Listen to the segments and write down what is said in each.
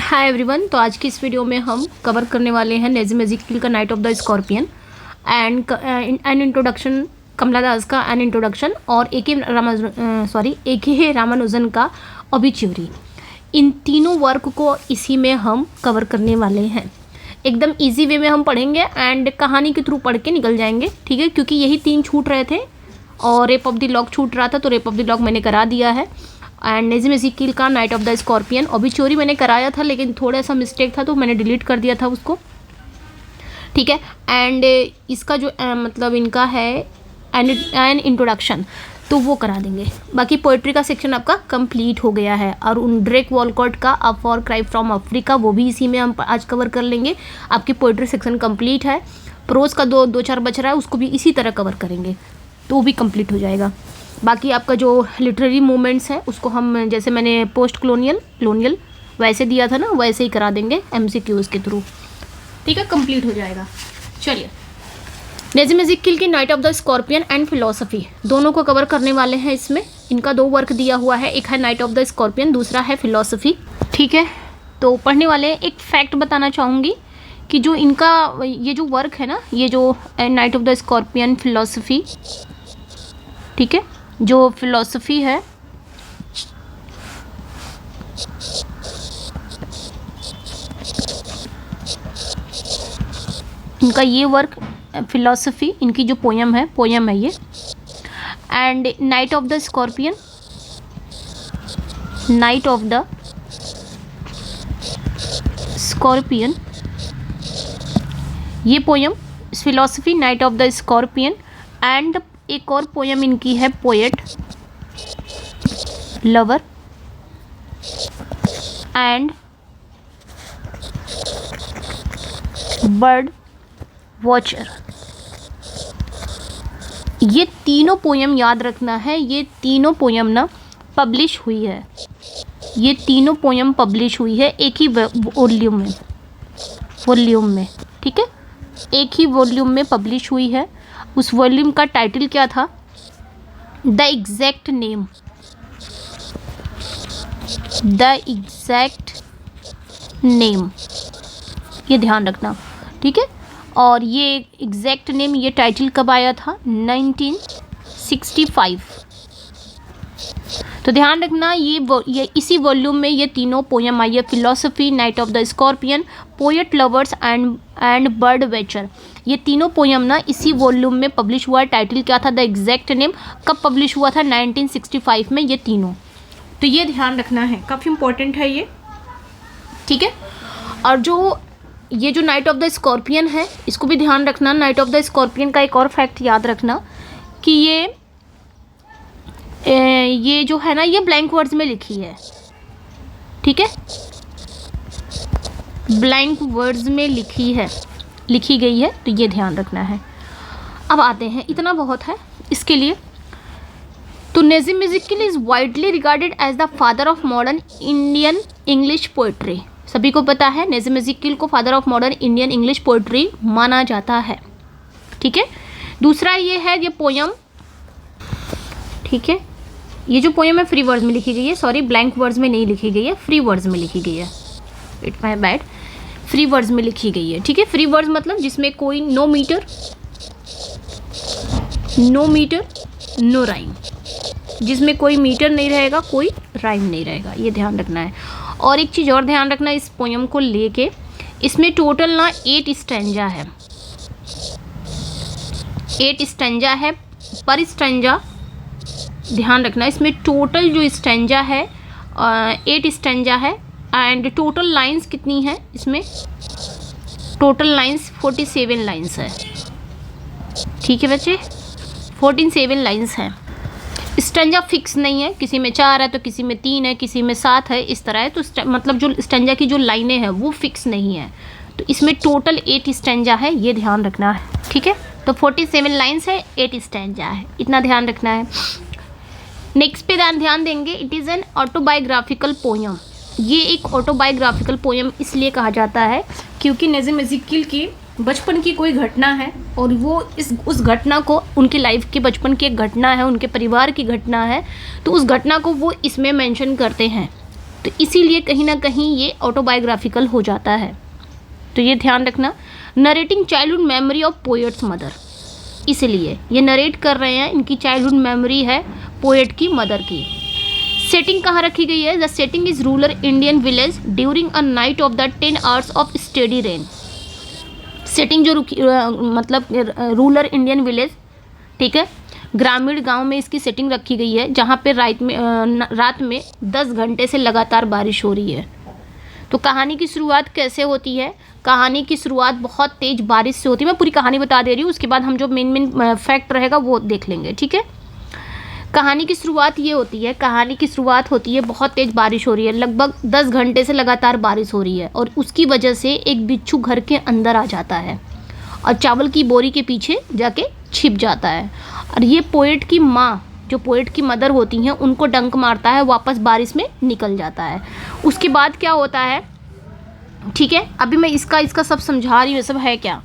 Hi everyone. तो आज की इस वीडियो में हम कवर करने वाले हैं नज़ीम एज़ेकिएल का Night of the Scorpion and An Introduction, Kamala Das का एन इंट्रोडक्शन और ए के रामानुजन का ओबिच्युरी। इन तीनों वर्क को इसी में हम कवर करने वाले हैं। एकदम इजी वे में हम पढ़ेंगे एंड कहानी के थ्रू पढ़ के निकल जाएंगे, ठीक है। क्योंकि यही तीन छूट रहे थे और रेप ऑफ द लॉक छूट रहा था, तो रेप ऑफ द लॉक मैंने करा दिया है। एंड नज़ीम एज़ेकिएल का नाइट ऑफ द स्कॉर्पियन ओबिच्युरी मैंने कराया था, लेकिन थोड़ा सा मिस्टेक था तो मैंने डिलीट कर दिया था उसको, ठीक है। एंड इसका जो मतलब इनका है एन इंट्रोडक्शन, तो वो करा देंगे। बाकी पोइट्री का सेक्शन आपका कंप्लीट हो गया है। और उन ड्रेक वॉलकॉट का a for cry from Africa, वो भी इसी में हम आज कवर कर लेंगे। आपकी पोइट्री सेक्शन कंप्लीट है। प्रोज का दो चार बच रहा है, उसको भी इसी तरह कवर करेंगे, तो वो भी कंप्लीट हो जाएगा। बाकी आपका जो लिटरेरी मूवमेंट्स है उसको हम, जैसे मैंने पोस्ट कॉलोनियल वैसे दिया था ना, वैसे ही करा देंगे MCQs के थ्रू, ठीक है। कंप्लीट हो जाएगा। चलिए, नज़ीम एज़ेकिएल की night of the Scorpion and philosophy दोनों को कवर करने वाले हैं। इसमें इनका 2 वर्क दिया हुआ है, एक है नाइट ऑफ द स्कॉर्पियन, दूसरा है फिलॉसफी, ठीक है। तो पढ़ने वाले एक फैक्ट बताना चाहूँगी कि जो इनका ये जो वर्क है ना, ये जो Night of the scorpion philosophy, ठीक है, जो फिलॉसफी है इनका ये वर्क फिलॉसफी, इनकी जो पोयम है ये। And Night of the Scorpion, Night of the Scorpion, ये poem philosophy, Night of the Scorpion. And एक और पोयम इनकी है Poet Lover and Bird Watcher. ये तीनों पोयम याद रखना है, ये तीनों पोयम ना पब्लिश हुई है, ये तीनों पोयम पब्लिश हुई है एक ही वॉल्यूम में, ठीक है। एक ही वॉल्यूम में पब्लिश हुई है। उस वॉल्यूम का टाइटल क्या था? The exact name, the exact name, ये ध्यान रखना, ठीक है। और ये एग्जैक्ट नेम, ये टाइटल कब आया था? 1965। तो ध्यान रखना, ये इसी वॉल्यूम में ये तीनों पोयम आई है, philosophy, Night of the scorpion, poet lovers and Bird Watcher. ये तीनों पोयम ना इसी वॉल्यूम में पब्लिश हुआ है। टाइटल क्या था? The exact name. कब पब्लिश हुआ था? 1965 में, ये तीनों। तो ये ध्यान रखना है, काफ़ी इंपॉर्टेंट है ये, ठीक है। और ये जो नाइट ऑफ द स्कॉर्पियन है, इसको भी ध्यान रखना। नाइट ऑफ द स्कॉर्पियन का एक और फैक्ट याद रखना कि ये जो है ना, ये ब्लैंक वर्ड्स में लिखी है, ठीक है, ब्लैंक वर्ड्स में लिखी गई है, तो ये ध्यान रखना है। अब आते हैं, इतना बहुत है इसके लिए। तो Nissim Ezekiel is widely regarded as the father of modern Indian English poetry. सभी को पता है नज़ीम एज़ेकिएल को father of modern Indian English poetry माना जाता है, ठीक है। दूसरा ये है ये पोयम, ठीक है, ये जो पोयम है फ्री वर्ड्स में लिखी गई है, सॉरी ब्लैंक वर्ड्स में नहीं लिखी गई है, फ्री वर्ड्स में लिखी गई है, it my bad, free words में लिखी गई है, ठीक है। फ्री वर्ड्स मतलब जिसमें कोई नो मीटर नो राइम, जिसमें कोई मीटर नहीं रहेगा, कोई राइम नहीं रहेगा, ये ध्यान रखना है। और एक चीज़ और ध्यान रखना इस पोयम को लेके, इसमें टोटल ना 8 स्टैंजा है, 8 स्टैंजा है पर स्टैंजा, ध्यान रखना। इसमें टोटल जो स्टैंजा है 8 स्टैंजा है। एंड टोटल लाइंस कितनी है इसमें? टोटल लाइंस 47 लाइंस है, ठीक है बच्चे, 47 लाइंस हैं। स्टैंजा फिक्स नहीं है, किसी में 4 है तो किसी में 3 है, किसी में 7 है, इस तरह है। तो मतलब जो स्टैंजा की जो लाइनें हैं वो फिक्स नहीं है। तो इसमें टोटल 8 स्टैंजा है, ये ध्यान रखना है, ठीक है। तो 47 लाइंस है, 8 स्टैंजा है, इतना ध्यान रखना है। नेक्स्ट पे ध्यान देंगे, it is an autobiographical poem. ये एक ऑटोबायोग्राफिकल पोयम इसलिए कहा जाता है क्योंकि नज़ीम एज़ेकिएल की बचपन की कोई घटना है और वो उस घटना को, उनकी लाइफ के बचपन की एक घटना है, उनके परिवार की घटना है, तो उस घटना को वो इसमें मेंशन करते हैं। तो इसीलिए कहीं ना कहीं ये ऑटोबायोग्राफिकल हो जाता है। तो ये ध्यान रखना, narrating childhood memory of poets mother, इसलिए ये नरेट कर रहे हैं, इनकी चाइल्डहुड मेमोरी है पोएट की मदर की। सेटिंग कहाँ रखी गई है? The setting is rural Indian village during a night of the 10 hours of steady rain. Setting जो मतलब रूरल इंडियन विलेज, ठीक है, ग्रामीण गांव में इसकी सेटिंग रखी गई है, जहाँ पे रात में 10 घंटे से लगातार बारिश हो रही है। तो कहानी की शुरुआत कैसे होती है? कहानी की शुरुआत बहुत तेज़ बारिश से होती है। मैं पूरी कहानी बता दे रही हूँ, उसके बाद हम जो मेन फैक्ट रहेगा वो देख लेंगे, ठीक है। कहानी की शुरुआत ये होती है, कहानी की शुरुआत होती है बहुत तेज़ बारिश हो रही है, लगभग 10 घंटे से लगातार बारिश हो रही है, और उसकी वजह से एक बिच्छू घर के अंदर आ जाता है और चावल की बोरी के पीछे जाके छिप जाता है। और ये पोएट की माँ, जो पोएट की मदर होती हैं, उनको डंक मारता है, वापस बारिश में निकल जाता है। उसके बाद क्या होता है, ठीक है, अभी मैं इसका सब समझा रही हूँ, सब है क्या,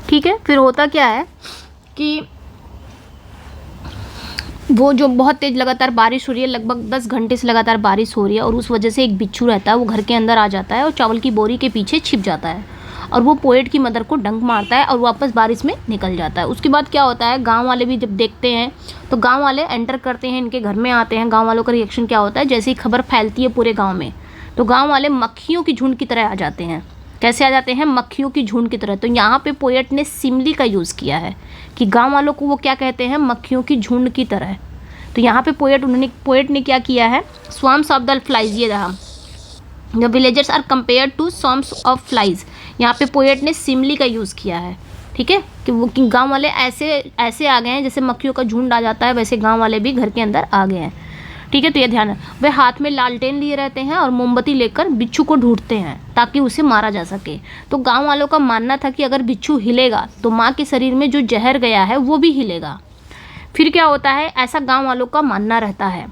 ठीक है। फिर होता क्या है कि वो जो बहुत तेज़ लगातार बारिश हो रही है, लगभग 10 घंटे से लगातार बारिश हो रही है, और उस वजह से एक बिच्छू रहता है, वो घर के अंदर आ जाता है और चावल की बोरी के पीछे छिप जाता है, और वो पोएट की मदर को डंक मारता है और वापस बारिश में निकल जाता है। उसके बाद क्या होता है, गांव वाले भी जब देखते हैं तो गांव वाले एंटर करते हैं, इनके घर में आते हैं। गांव वालों का रिएक्शन क्या होता है, जैसे ही खबर फैलती है पूरे गांव में, तो गांव वाले मक्खियों की झुंड की तरह आ जाते हैं। कैसे आ जाते हैं? मक्खियों की झुंड की तरह। तो यहाँ पे पोएट ने सिमली का यूज़ किया है कि गाँव वालों को वो क्या कहते हैं, मक्खियों की झुंड की तरह। तो यहाँ पे पोएट ने क्या किया है, स्वार्म्स ऑफ द फ्लाइज, ये रहा, the villagers are compare to swarms of flies. यहाँ पे पोएट ने सिमली का यूज़ किया है, ठीक है, कि वो गांव वाले ऐसे आ गए हैं, जैसे मक्खियों का झुंड आ जाता है, वैसे गांव वाले भी घर के अंदर आ गए हैं, ठीक है। तो ये ध्यान है, वे हाथ में लालटेन लिए रहते हैं और मोमबत्ती लेकर बिच्छू को ढूंढते हैं ताकि उसे मारा जा सके। तो गाँव वालों का मानना था कि अगर बिच्छू हिलेगा तो माँ के शरीर में जो जहर गया है वो भी हिलेगा। फिर क्या होता है, ऐसा गांव वालों का मानना रहता है।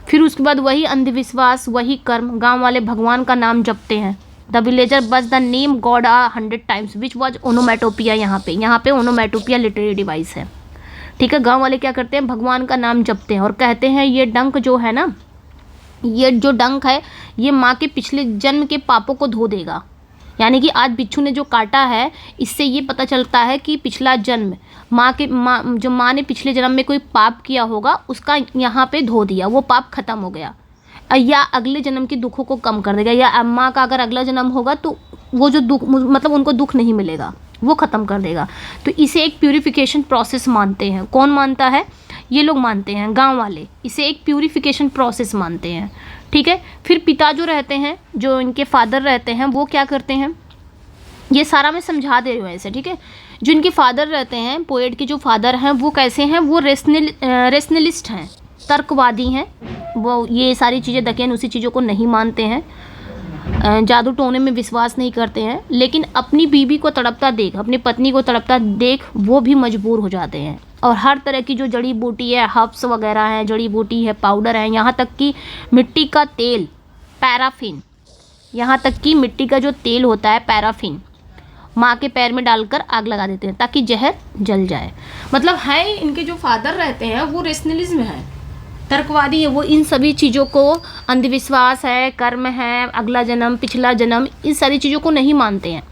फिर उसके बाद वही अंधविश्वास, वही कर्म, गांव वाले भगवान का नाम जपते हैं। द विलेजर बस the name God 100 times which was onomatopoeia. यहाँ पे ओनोमेटोपिया लिटरेरी डिवाइस है, ठीक है। गांव वाले क्या करते हैं, भगवान का नाम जपते हैं और कहते हैं ये डंक जो है ना, ये जो डंक है, ये माँ के पिछले जन्म के पापों को धो देगा। यानी कि आज बिच्छू ने जो काटा है, इससे ये पता चलता है कि पिछला जन्म जो माँ ने पिछले जन्म में कोई पाप किया होगा, उसका यहाँ पे धो दिया, वो पाप खत्म हो गया, या अगले जन्म के दुखों को कम कर देगा। या माँ का अगर अगला जन्म होगा तो वो जो दुख, मतलब उनको दुख नहीं मिलेगा, वो ख़त्म कर देगा। तो इसे एक प्यूरिफिकेशन प्रोसेस मानते हैं। कौन मानता है? ये लोग मानते हैं, गाँव वाले इसे एक प्यूरिफिकेशन प्रोसेस मानते हैं, ठीक है। फिर पिता जो रहते हैं, जो इनके फादर रहते हैं, वो क्या करते हैं, ये सारा मैं समझा दे रही हूँ ऐसे, ठीक है। जो इनके फादर रहते हैं, पोएट के जो फादर हैं, वो कैसे हैं, वो रेशनलिस्ट हैं, तर्कवादी हैं। वो ये सारी चीज़ें दकियन उसी चीज़ों को नहीं मानते हैं, जादू टोने में विश्वास नहीं करते हैं, लेकिन अपनी बीवी को तड़पता देख, अपनी पत्नी को तड़पता देख वो भी मजबूर हो जाते हैं। और हर तरह की जो जड़ी बूटी है, हर्ब्स वगैरह हैं, जड़ी बूटी है, पाउडर है, यहाँ तक कि मिट्टी का तेल, पैराफिन, यहाँ तक कि मिट्टी का जो तेल होता है पैराफिन, माँ के पैर में डालकर आग लगा देते हैं ताकि जहर जल जाए। मतलब है, इनके जो फादर रहते हैं वो रेशनलिज्म है, तर्कवादी है। वो इन सभी चीज़ों को, अंधविश्वास है, कर्म है, अगला जन्म, पिछला जन्म, इन सारी चीज़ों को नहीं मानते हैं।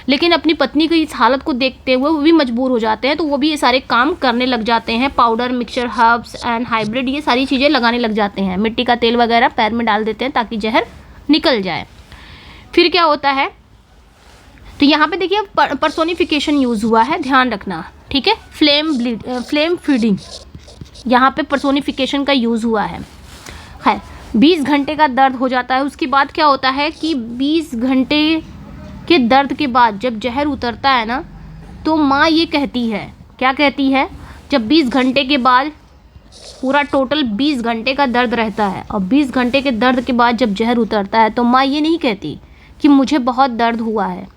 लेकिन अपनी पत्नी की इस हालत को देखते हुए वो भी मजबूर हो जाते हैं, तो वो भी ये सारे काम करने लग जाते हैं। Powder, mixture, herbs and hybrid, ये सारी चीज़ें लगाने लग जाते हैं। मिट्टी का तेल वगैरह पैर में डाल देते हैं ताकि जहर निकल जाए। फिर क्या होता है, तो यहाँ पे देखिए पर्सोनिफिकेशन यूज़ हुआ है, ध्यान रखना, ठीक है। फ्लेम फीडिंग, यहाँ पे पर्सोनिफिकेशन का यूज़ हुआ है। खैर, 20 घंटे का दर्द हो जाता है। उसके बाद क्या होता है कि 20 घंटे के दर्द के बाद जब जहर उतरता है ना, तो माँ ये कहती है, क्या कहती है, जब 20 घंटे के बाद, पूरा टोटल 20 घंटे का दर्द रहता है, और 20 घंटे के दर्द के बाद जब जहर उतरता है, तो माँ ये नहीं कहती कि मुझे बहुत दर्द हुआ है,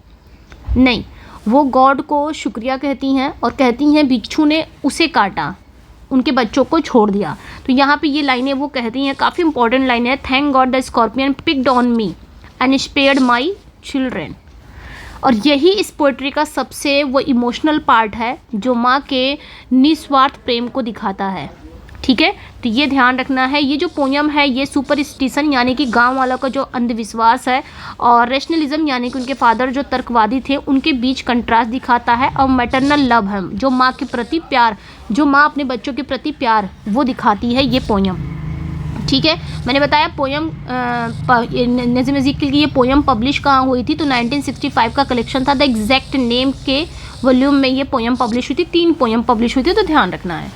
नहीं, वो गॉड को शुक्रिया कहती हैं और कहती हैं बिच्छू ने उसे काटा, उनके बच्चों को छोड़ दिया। तो यहाँ पे ये लाइनें वो कहती हैं, काफ़ी इंपॉर्टेंट लाइन है, thank God the scorpion picked on me and spared my children. और यही इस पोइट्री का सबसे वो इमोशनल पार्ट है जो माँ के निस्वार्थ प्रेम को दिखाता है, ठीक है, तो ये ध्यान रखना है। ये जो पोयम है ये सुपरस्टिशन यानी कि गांव वालों का जो अंधविश्वास है, और रेशनलिज्म यानी कि उनके फादर जो तर्कवादी थे उनके बीच कंट्रास्ट दिखाता है, और मैटरनल लव है जो माँ के प्रति प्यार, जो माँ अपने बच्चों के प्रति प्यार वो दिखाती है ये पोयम। ठीक है, मैंने बताया पोयम नज़ीम इज़िक्किल की ये पोयम पब्लिश कहाँ हुई थी, तो 1965 का कलेक्शन था द एग्जैक्ट नेम के वॉल्यूम में ये पोयम पब्लिश हुई थी। 3 पोयम पब्लिश हुई थी, तो ध्यान रखना है।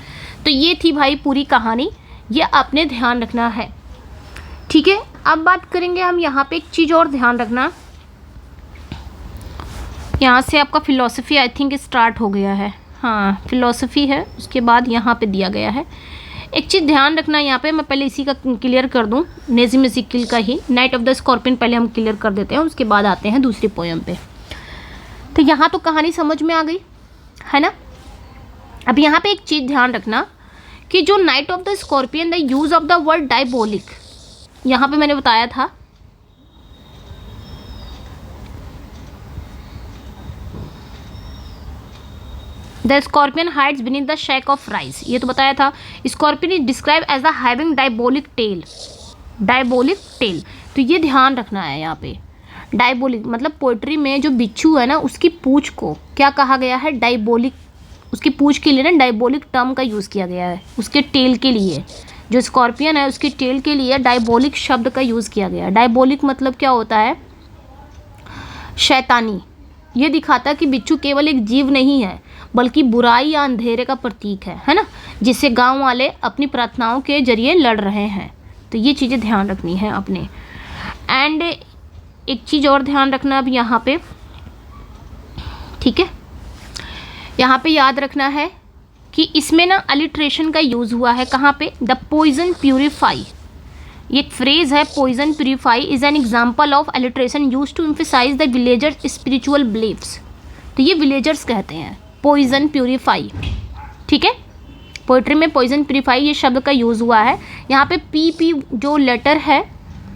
तो ये थी भाई पूरी कहानी, ये आपने ध्यान रखना है। ठीक है, अब बात करेंगे हम यहाँ पे एक चीज़ और ध्यान रखना, यहाँ से आपका फिलॉसफी आई थिंक स्टार्ट हो गया है। हाँ, फिलॉसफी है, उसके बाद यहाँ पे दिया गया है। एक चीज़ ध्यान रखना यहाँ पे, मैं पहले इसी का क्लियर कर दूँ, नज़ीम इज़िक्किल का ही नाइट ऑफ द स्कॉर्पियन पहले हम क्लियर कर देते हैं, उसके बाद आते हैं दूसरी पोयम पे। तो यहाँ तो कहानी समझ में आ गई है ना। अब यहाँ पे एक चीज़ ध्यान रखना कि जो Night of the Scorpion the use of the word diabolic, यहाँ पे मैंने बताया था the scorpion hides beneath the sack of rice, ये तो बताया था। Scorpion is describe as the having diabolic tail, diabolic tail, तो ये ध्यान रखना है यहाँ पे। डायबोलिक मतलब पोइट्री में जो बिच्छू है ना उसकी पूंछ को क्या कहा गया है, डायबोलिक, उसकी पूंछ के लिए ना डायबोलिक टर्म का यूज़ किया गया है। उसके टेल के लिए, जो स्कॉर्पियन है उसकी टेल के लिए डायबोलिक शब्द का यूज़ किया गया है। डायबोलिक मतलब क्या होता है, शैतानी। ये दिखाता है कि बिच्छू केवल एक जीव नहीं है बल्कि बुराई या अंधेरे का प्रतीक है ना, जिससे गांव वाले अपनी प्रार्थनाओं के जरिए लड़ रहे हैं। तो ये चीज़ें ध्यान रखनी है अपने। एंड एक चीज़ और ध्यान रखना अब यहाँ पे, ठीक है, यहाँ पे याद रखना है कि इसमें ना अलिट्रेशन का यूज़ हुआ है। कहाँ पे, द पॉइजन प्यूरिफाई, ये एक फ्रेज है, poison purify is an example of alliteration use to emphasise the villagers spiritual believes. तो ये विलेजर्स कहते हैं पॉइजन प्यूरिफाई। ठीक है, पोइट्री में पॉइजन प्यूरिफाई ये शब्द का यूज़ हुआ है। यहाँ पे पी जो लेटर है,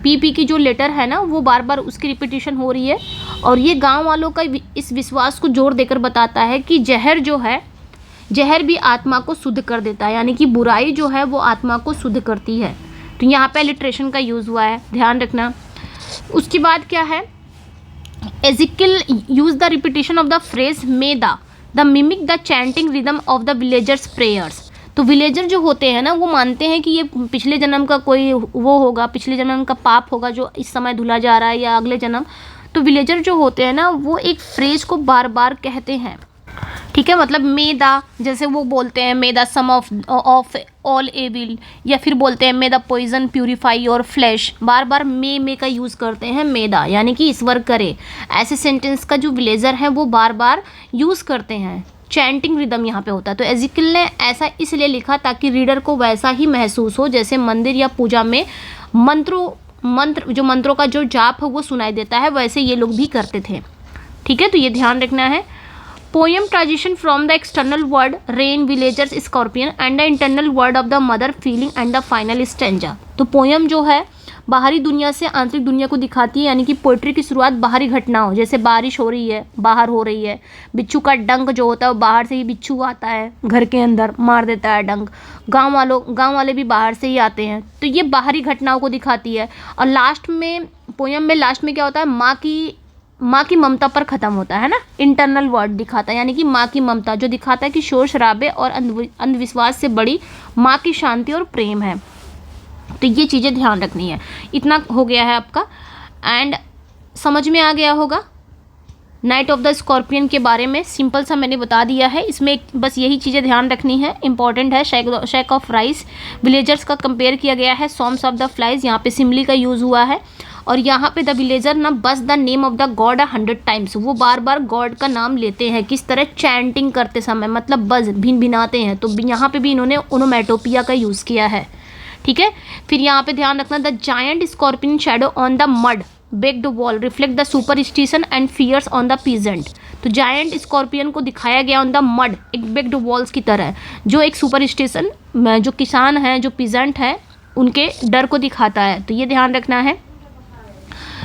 पी की जो लेटर है ना वो बार बार उसकी रिपीटिशन हो रही है, और ये गांव वालों का इस विश्वास को जोर देकर बताता है कि जहर जो है, जहर भी आत्मा को शुद्ध कर देता है, यानी कि बुराई जो है वो आत्मा को शुद्ध करती है। तो यहाँ पे अलिट्रेशन का यूज़ हुआ है, ध्यान रखना। उसके बाद क्या है, Ezekiel use the repetition of the phrase may the mimic the chanting rhythm of the villagers prayers. तो विलेजर जो होते हैं ना वो मानते हैं कि ये पिछले जन्म का कोई वो होगा, पिछले जन्म का पाप होगा जो इस समय धुला जा रहा है या अगले जन्म। तो विलेजर जो होते हैं ना वो एक फ्रेज को बार बार कहते हैं। ठीक है, मतलब मे द, जैसे वो बोलते हैं may the sum of all evil, या फिर बोलते हैं may the poison purify your flesh, बार बार मे का यूज़ करते हैं, मे द यानी कि ईश्वर करे। ऐसे सेंटेंस का जो विलेजर है वो बार बार यूज़ करते हैं। चैंटिंग रिदम यहाँ पे होता है। तो इज़िक्किल ने ऐसा इसलिए लिखा ताकि रीडर को वैसा ही महसूस हो जैसे मंदिर या पूजा में मंत्रों का जो जाप है वो सुनाई देता है, वैसे ये लोग भी करते थे। ठीक है, तो ये ध्यान रखना है। Poem transition from the external word rain villagers scorpion and the internal word of the mother feeling and the final stanza. तो पोएम जो है बाहरी दुनिया से आंतरिक दुनिया को दिखाती है, यानी कि पोइट्री की शुरुआत बाहरी घटनाओं, जैसे बारिश हो रही है, बाहर हो रही है, बिच्छू का डंक जो होता है वो बाहर से ही बिच्छू आता है घर के अंदर मार देता है डंक, गांव वाले भी बाहर से ही आते हैं। तो ये बाहरी घटनाओं को दिखाती है। और लास्ट में पोएम में लास्ट में क्या होता है, माँ की ममता पर ख़त्म होता है ना, इंटरनल वर्ड दिखाता है, यानी कि माँ की ममता जो दिखाता है कि शोर शराबे और अंधविश्वास से बड़ी माँ की शांति और प्रेम है। तो ये चीज़ें ध्यान रखनी है। इतना हो गया है आपका, एंड समझ में आ गया होगा नाइट ऑफ द स्कॉर्पियन के बारे में। सिंपल सा मैंने बता दिया है, इसमें बस यही चीज़ें ध्यान रखनी है, इंपॉर्टेंट है। शैक ऑफ राइस, विलेजर्स का कंपेयर किया गया है सॉन्ग्स ऑफ द फ्लाइज, यहाँ पे सिमली का यूज़ हुआ है। और यहाँ पे द विलेजर ना बस the name of the God 100 times, वो बार बार गॉड का नाम लेते हैं, किस तरह, चैंटिंग करते समय, मतलब बस भिनाते हैं। तो यहाँ पे भी इन्होंने ओनोमैटोपिया का यूज़ किया है। ठीक है, फिर यहाँ पे ध्यान रखना, the giant scorpion shadow on the mud baked wall reflect the superstition and fears on the peasant. तो जायंट स्कॉर्पियन को दिखाया गया ऑन द मड, एक बेक्ड वॉल्स की तरह, जो एक सुपरस्टिशन, जो किसान हैं, जो पीजेंट हैं, उनके डर को दिखाता है। तो ये ध्यान रखना है।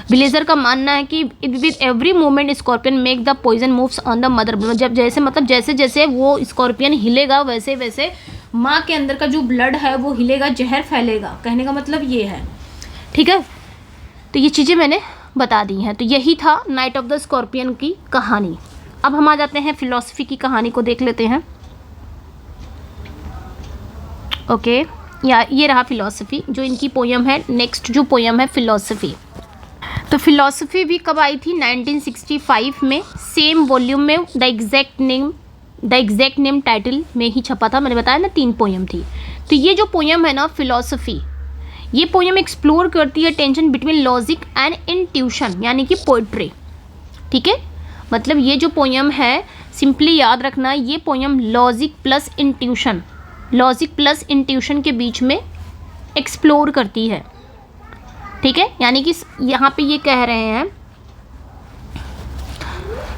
विलेजर का मानना है कि with every moment scorpion make the poison moves on the mother, जब जैसे मतलब जैसे जैसे वो स्कॉर्पियन हिलेगा वैसे वैसे माँ के अंदर का जो ब्लड है वो हिलेगा, जहर फैलेगा, कहने का मतलब ये है। ठीक है, तो ये चीज़ें मैंने बता दी हैं। तो यही था नाइट ऑफ द स्कॉर्पियन की कहानी। अब हम आ जाते हैं फिलॉसफी की कहानी को देख लेते हैं। ओके, या ये रहा फिलॉसफी जो इनकी पोयम है। नेक्स्ट जो पोयम है फिलॉसफी, तो फिलॉसफी भी कब आई थी? 1965 में, सेम वॉल्यूम में, द एग्जैक्ट नेम टाइटल में ही छपा था। मैंने बताया ना 3 पोयम थी। तो ये जो पोयम है ना फिलॉसफी, ये पोयम एक्सप्लोर करती है tension between logic and intuition, यानी कि पोइट्री। ठीक है, मतलब ये जो पोयम है, सिंपली याद रखना, ये पोयम लॉजिक प्लस इंट्यूशन के बीच में एक्सप्लोर करती है। ठीक है, यानी कि यहाँ पे ये कह रहे हैं,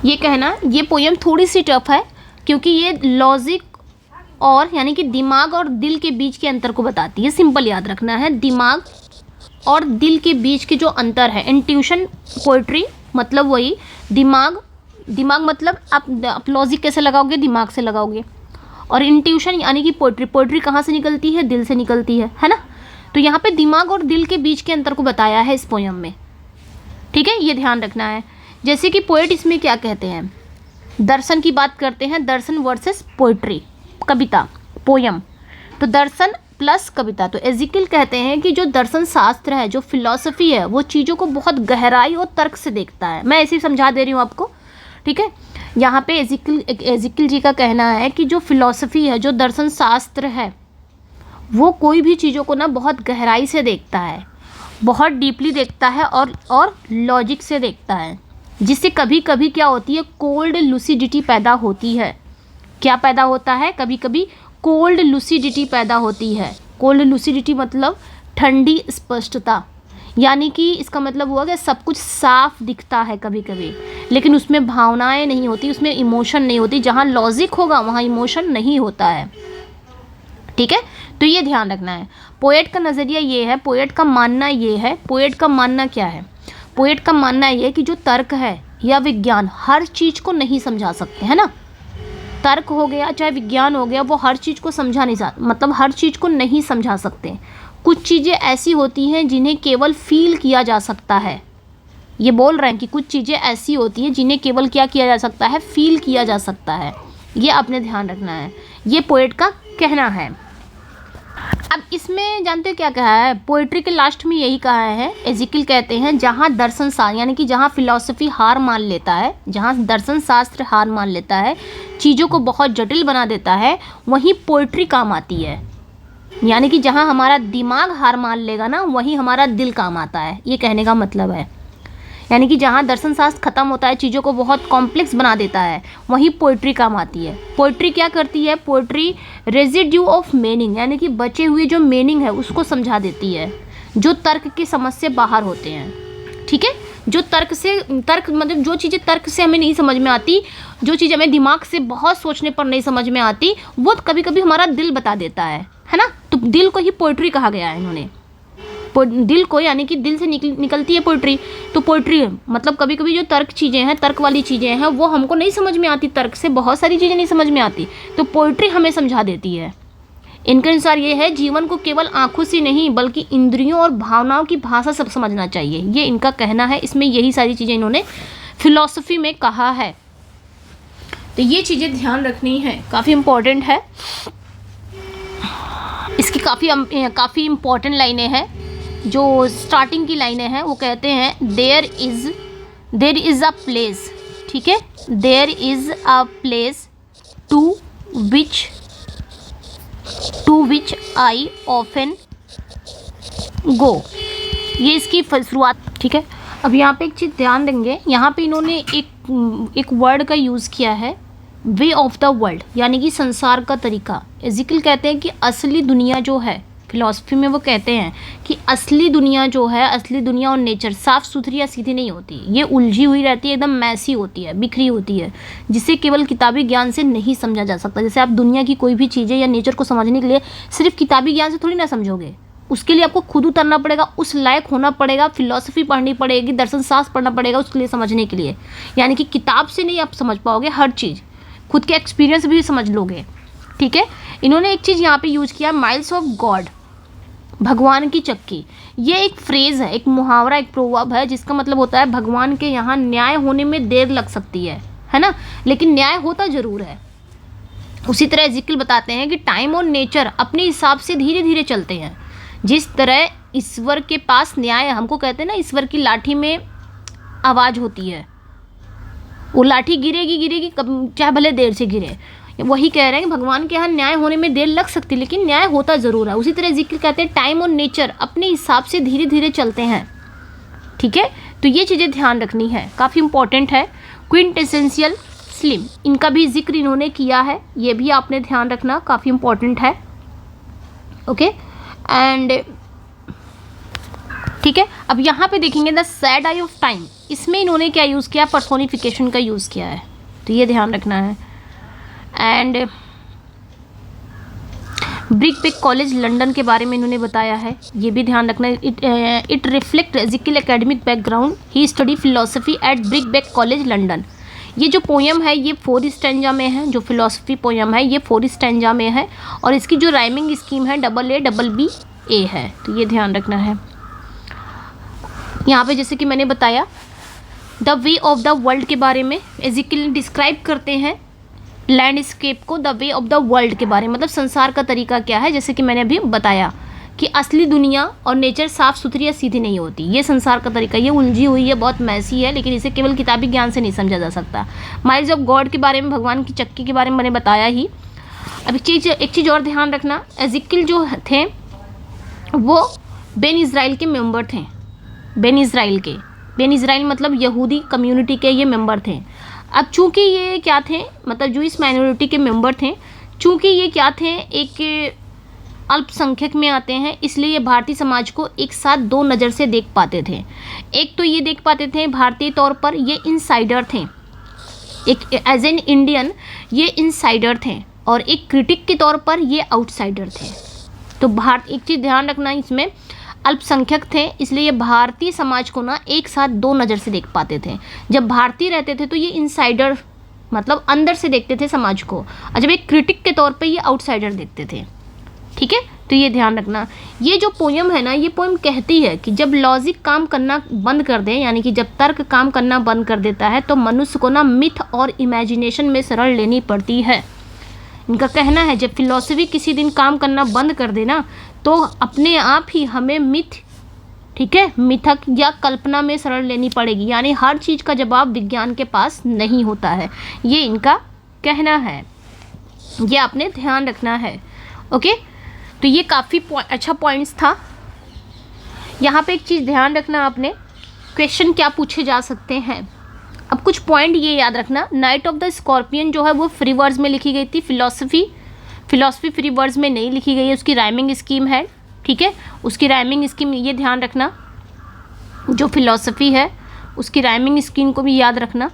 ये कहना, ये पोयम थोड़ी सी टफ है क्योंकि ये लॉजिक और यानी कि दिमाग और दिल के बीच के अंतर को बताती है। सिंपल याद रखना है, दिमाग और दिल के बीच के जो अंतर है। इंट्यूशन पोइट्री मतलब वही दिमाग मतलब आप लॉजिक कैसे लगाओगे? दिमाग से लगाओगे। और इंट्यूशन यानी कि पोइट्री कहाँ से निकलती है? दिल से निकलती है ना। तो यहाँ पे दिमाग और दिल के बीच के अंतर को बताया है इस पोयम में। ठीक है, ये ध्यान रखना है। जैसे कि पोएट इसमें क्या कहते हैं, दर्शन की बात करते हैं, दर्शन वर्सेस पोइट्री, कविता, पोयम। तो दर्शन प्लस कविता। तो एजिकल कहते हैं कि जो दर्शन शास्त्र है, जो फिलॉसफी है, वो चीज़ों को बहुत गहराई और तर्क से देखता है। मैं ऐसे ही समझा दे रही हूँ आपको। ठीक है, यहाँ पे एजिकल जी का कहना है कि जो फिलॉसफी है, जो दर्शन शास्त्र है, वो कोई भी चीज़ों को ना बहुत गहराई से देखता है, बहुत डीपली देखता है और लॉजिक से देखता है, जिससे कभी कभी क्या होती है, कोल्ड लूसिडिटी पैदा होती है। क्या पैदा होता है? कभी कभी कोल्ड लूसिडिटी पैदा होती है। कोल्ड लूसिडिटी मतलब ठंडी स्पष्टता, यानी कि इसका मतलब हुआ कि सब कुछ साफ दिखता है कभी कभी, लेकिन उसमें भावनाएं नहीं होती, उसमें इमोशन नहीं होती। जहाँ लॉजिक होगा वहाँ इमोशन नहीं होता है। ठीक है, तो ये ध्यान रखना है। पोएट का नज़रिया ये है, पोएट का मानना ये है। पोएट का मानना क्या है? पोएट का मानना ये है कि जो तर्क है या विज्ञान हर चीज़ को नहीं समझा सकते, है ना। तर्क हो गया चाहे विज्ञान हो गया, वो हर चीज़ को समझा नहीं सकते, मतलब हर चीज़ को नहीं समझा सकते। कुछ चीज़ें ऐसी होती हैं जिन्हें केवल फील किया जा सकता है। ये बोल रहे हैं कि कुछ चीज़ें ऐसी होती हैं जिन्हें केवल क्या किया जा सकता है? फील किया जा सकता है। ये आपने ध्यान रखना है, ये पोएट का कहना है। अब इसमें जानते हो क्या कहा है? पोइट्री के लास्ट में यही कहा है, एजिकल कहते हैं, जहाँ दर्शन शास्त्र यानी कि जहाँ फिलॉसफी हार मान लेता है, जहाँ दर्शन शास्त्र हार मान लेता है, चीज़ों को बहुत जटिल बना देता है, वहीं पोइट्री काम आती है। यानी कि जहाँ हमारा दिमाग हार मान लेगा ना, वहीं हमारा दिल काम आता है। ये कहने का मतलब है, यानी कि जहाँ दर्शन शास्त्र खत्म होता है, चीज़ों को बहुत कॉम्प्लेक्स बना देता है, वहीं पोइट्री काम आती है। पोइट्री क्या करती है? पोइट्री रेजिड्यू ऑफ मीनिंग, यानी कि बचे हुए जो मीनिंग है उसको समझा देती है, जो तर्क की समझ से बाहर होते हैं। ठीक है, जो तर्क मतलब जो चीज़ें तर्क से हमें नहीं समझ में आती, जो चीज़ हमें दिमाग से बहुत सोचने पर नहीं समझ में आती, वो कभी कभी हमारा दिल बता देता है ना। तो दिल को ही पोइट्री कहा गया है इन्होंने, दिल को, यानी कि दिल से निकलती है पोइट्री। तो पोइट्री मतलब कभी कभी जो तर्क चीज़ें हैं, तर्क वाली चीज़ें हैं, वो हमको नहीं समझ में आती, तर्क से बहुत सारी चीज़ें नहीं समझ में आती, तो पोइट्री हमें समझा देती है। इनके अनुसार ये है, जीवन को केवल आंखों से नहीं बल्कि इंद्रियों और भावनाओं की भाषा से समझना चाहिए। ये इनका कहना है। इसमें यही सारी चीज़ें इन्होंने फिलॉसफी में कहा है। तो ये चीज़ें ध्यान रखनी है, काफ़ी इम्पोर्टेंट है। इसकी काफ़ी इम्पोर्टेंट लाइनें हैं। जो स्टार्टिंग की लाइनें हैं वो कहते हैं, देयर इज़ अ प्लेस। ठीक है, there is a place to which I often go. ये इसकी शुरुआत। ठीक है, अब यहाँ पे एक चीज़ ध्यान देंगे, यहाँ पे इन्होंने एक वर्ड का यूज़ किया है, वे ऑफ द वर्ल्ड, यानी कि संसार का तरीका। एजिकल कहते हैं कि असली दुनिया जो है, फिलॉसफी में वो कहते हैं कि असली दुनिया जो है, असली दुनिया और नेचर साफ़ सुथरी या सीधी नहीं होती, ये उलझी हुई रहती है, एकदम मैसी होती है, बिखरी होती है, जिसे केवल किताबी ज्ञान से नहीं समझा जा सकता। जैसे आप दुनिया की कोई भी चीज़ें या नेचर को समझने के लिए सिर्फ किताबी ज्ञान से थोड़ी ना समझोगे, उसके लिए आपको खुद उतरना पड़ेगा, उस लायक होना पड़ेगा, फिलॉसफी पढ़नी पड़ेगी, दर्शन शास्त्र पढ़ना पड़ेगा उसके लिए, समझने के लिए। यानी कि किताब से नहीं आप समझ पाओगे हर चीज़, खुद के एक्सपीरियंस भी समझ लोगे। ठीक है। इन्होंने एक चीज़ यहाँ पे यूज किया, माइल्स ऑफ गॉड, भगवान की चक्की। ये एक फ्रेज है, एक मुहावरा, एक प्रोवर्ब है, जिसका मतलब होता है भगवान के यहाँ न्याय होने में देर लग सकती है ना, लेकिन न्याय होता जरूर है। उसी तरह एजिकियल बताते हैं कि टाइम और नेचर अपने हिसाब से धीरे धीरे चलते हैं। जिस तरह ईश्वर के पास न्याय, हमको कहते हैं ना ईश्वर की लाठी में आवाज़ होती है, वो लाठी गिरेगी गिरेगी, चाहे भले देर से गिरे। वही कह रहे हैं कि भगवान के यहाँ न्याय होने में देर लग सकती है, लेकिन न्याय होता ज़रूर है। उसी तरह एजिकियल कहते हैं टाइम और नेचर अपने हिसाब से धीरे धीरे चलते हैं, ठीक है। तो ये चीज़ें ध्यान रखनी है, काफ़ी इंपॉर्टेंट है। क्विंटेसेंशियल स्लिम, इनका भी जिक्र इन्होंने किया है, ये भी आपने ध्यान रखना, काफ़ी इंपॉर्टेंट है। ओके एंड ठीक है। अब यहाँ पे देखेंगे the sad I of time, इसमें इन्होंने क्या यूज़ किया, पर्सोनिफिकेशन का यूज़ किया है, तो ये ध्यान रखना है। एंड ब्रिकबेक कॉलेज लंदन के बारे में इन्होंने बताया है, ये भी ध्यान रखना है। It reflect Ezekiel academic background, he study philosophy at Birkbeck College London. ये जो पोयम है ये 4 स्टैंजा में है, जो फिलोसफी पोयम है ये 4 स्टैंजा में है, और इसकी जो राइमिंग स्कीम है AA है, तो ये ध्यान रखना है। यहाँ पे जैसे कि मैंने बताया the way of the world के बारे में एजिकियल डिस्क्राइब करते हैं लैंडस्केप को, the way of the world के बारे में, मतलब संसार का तरीका क्या है। जैसे कि मैंने अभी बताया कि असली दुनिया और नेचर साफ़ सुथरी या सीधी नहीं होती, ये संसार का तरीका, ये उलझी हुई है, बहुत मैसी है, लेकिन इसे केवल किताबी ज्ञान से नहीं समझा जा सकता। माइल्स ऑफ गॉड के बारे में, भगवान की चक्की के बारे में मैंने बताया ही। अब एक चीज़ और ध्यान रखना, एजिकियल जो थे वो बेन इज़राइल के मेंबर थे, बेन इज़राइल मतलब यहूदी कम्युनिटी के ये मेंबर थे। अब चूँकि ये क्या थे, मतलब जो इस माइनॉरिटी के मेंबर थे, चूँकि ये क्या थे, एक अल्पसंख्यक में आते हैं, इसलिए ये भारतीय समाज को एक साथ 2 नज़र से देख पाते थे। एक तो ये देख पाते थे भारतीय तौर पर ये इनसाइडर थे, एक एज एन इंडियन ये इनसाइडर थे, और एक क्रिटिक के तौर पर ये आउटसाइडर थे। तो एक चीज़ ध्यान रखना, इसमें अल्पसंख्यक थे, इसलिए ये भारतीय समाज को ना एक साथ 2 नज़र से देख पाते थे। जब भारतीय रहते थे तो ये इनसाइडर मतलब अंदर से देखते थे समाज को, और जब एक क्रिटिक के तौर पे ये आउटसाइडर देखते थे, ठीक है। तो ये ध्यान रखना। ये जो पोयम है ना, ये पोयम कहती है कि जब लॉजिक काम करना बंद कर दे, यानी कि जब तर्क काम करना बंद कर देता है, तो मनुष्य को ना मिथ और इमेजिनेशन में शरण लेनी पड़ती है। इनका कहना है जब फिलॉसफी किसी दिन काम करना बंद कर देना, तो अपने आप ही हमें मिथ, ठीक है, मिथक या कल्पना में शरण लेनी पड़ेगी, यानी हर चीज़ का जवाब विज्ञान के पास नहीं होता है, ये इनका कहना है, ये आपने ध्यान रखना है। ओके, तो ये काफ़ी अच्छा पॉइंट्स था। यहाँ पे एक चीज़ ध्यान रखना आपने, क्वेश्चन क्या पूछे जा सकते हैं। अब कुछ पॉइंट ये याद रखना, नाइट ऑफ द स्कॉर्पियन जो है वो फ्री वर्ड्स में लिखी गई थी, फिलॉसफी फ्री वर्ड्स में नहीं लिखी गई है, उसकी राइमिंग स्कीम है, ठीक है, उसकी राइमिंग स्कीम ये ध्यान रखना, जो फिलॉसफी है उसकी राइमिंग स्कीम को भी याद रखना,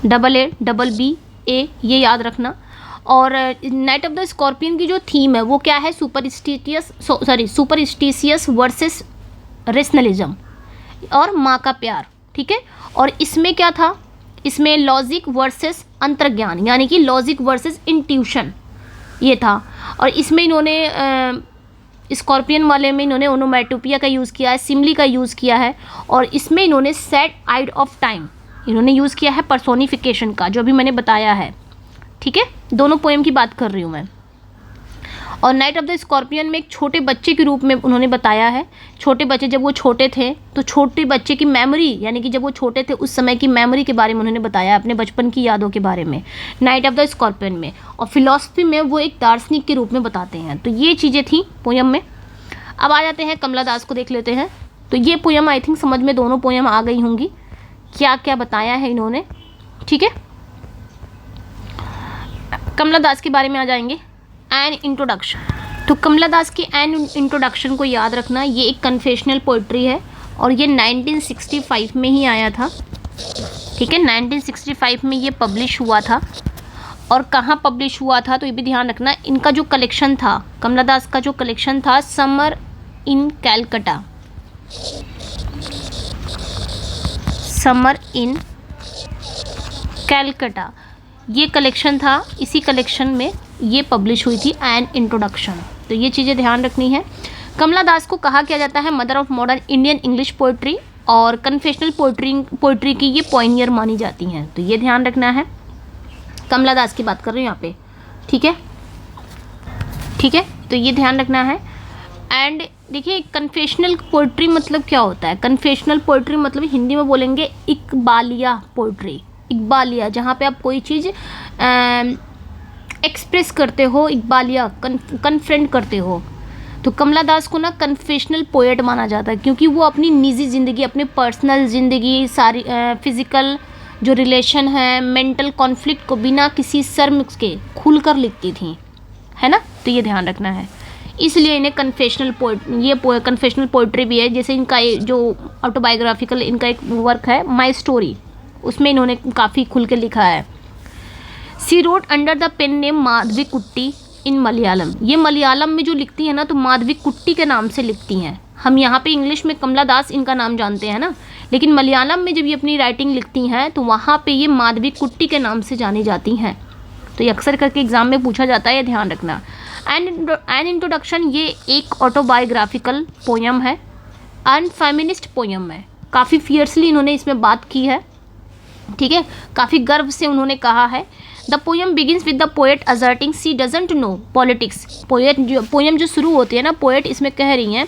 AA ये याद रखना। और नाइट ऑफ द स्कॉर्पियन की जो थीम है वो क्या है, सुपरस्टिशियस वर्सेस रेशनलिज्म और माँ का प्यार, ठीक है। और इसमें क्या था, इसमें लॉजिक वर्सेस अंतर्ज्ञान, यानी कि लॉजिक वर्सेस इंट्यूशन ये था। और इसमें इन्होंने स्कॉर्पियन वाले में इन्होंने ओनोमैटोपिया का यूज़ किया है, सिमली का यूज़ किया है, और इसमें इन्होंने सैड आइड ऑफ टाइम इन्होंने यूज़ किया है पर्सोनिफिकेशन का, जो अभी मैंने बताया है, ठीक है। दोनों पोएम की बात कर रही हूँ मैं। और नाइट ऑफ द स्कॉर्पियन में एक छोटे बच्चे के रूप में उन्होंने बताया है, छोटे बच्चे जब वो छोटे थे तो छोटे बच्चे की मेमोरी, यानी कि जब वो छोटे थे उस समय की मेमोरी के बारे में उन्होंने बताया, अपने बचपन की यादों के बारे में नाइट ऑफ द स्कॉर्पियन में। और फिलॉसफी में वो एक दार्शनिक के रूप में बताते हैं। तो ये चीज़ें थी पोयम में। अब आ जाते हैं कमला दास को देख लेते हैं। तो ये पोयम आई थिंक समझ में दोनों पोयम आ गई होंगी, क्या क्या बताया है इन्होंने, ठीक है। कमला दास के बारे में आ जाएंगे। एन इंट्रोडक्शन, तो कमला दास की एन इंट्रोडक्शन को याद रखना, ये एक कन्फेशनल पोइट्री है और ये 1965 में ही आया था, ठीक है। 1965 में ये पब्लिश हुआ था। और कहाँ पब्लिश हुआ था तो ये भी ध्यान रखना। इनका जो कलेक्शन था, कमला दास का जो कलेक्शन था, summer in Calcutta, summer in Calcutta, ये कलेक्शन था, इसी कलेक्शन में ये पब्लिश हुई थी एन इंट्रोडक्शन। तो ये चीज़ें ध्यान रखनी है। कमला दास को कहा किया जाता है mother of modern Indian English poetry और कन्फेशनल पोइट्री की ये पॉइनियर मानी जाती हैं। तो ये ध्यान रखना है, कमला दास की बात कर रही हूँ यहाँ पे, ठीक है, ठीक है, तो ये ध्यान रखना है। एंड देखिए कन्फेशनल पोइट्री मतलब क्या होता है? कन्फेशनल पोइट्री मतलब हिंदी में बोलेंगे इकबालिया पोइट्री, इकबालिया, जहाँ पे आप कोई चीज़ एक्सप्रेस करते हो, इकबालिया कन्फ्रंट करते हो। तो कमला दास को ना कन्फेशनल पोएट माना जाता है, क्योंकि वो अपनी निजी ज़िंदगी, अपनी पर्सनल ज़िंदगी, सारी फिज़िकल जो रिलेशन है, मेंटल कॉन्फ्लिक्ट को बिना किसी शर्म के खुलकर लिखती थी, है ना। तो ये ध्यान रखना है, इसलिए इन्हें कन्फेशनल कन्फेशनल पोइट्री भी है। जैसे इनका ये जो ऑटोबायोग्राफिकल इनका एक वर्क है माई स्टोरी, उसमें इन्होंने काफ़ी खुल के लिखा है। She wrote under the pen name Madhavi Kutty in Malayalam. ये मलयालम में जो लिखती है ना, तो माधवी कुट्टी के नाम से लिखती हैं। हम यहाँ पे इंग्लिश में कमला दास इनका नाम जानते हैं ना, लेकिन मलयालम में जब ये अपनी राइटिंग लिखती हैं तो वहाँ पे ये माधवी कुट्टी के नाम से जानी जाती हैं। तो ये अक्सर करके एग्जाम में पूछा जाता है, ये ध्यान रखना। एन इंट्रोडक्शन ये एक ऑटोबायोग्राफिकल पोयम है, अनफेमिनिस्ट पोयम है। काफ़ी फियर्सली इन्होंने इसमें बात की है, ठीक है, काफ़ी गर्व से उन्होंने कहा है। The poem begins with the poet asserting she doesn't know politics. Poem जो शुरू होती है ना, पोएट इसमें कह रही हैं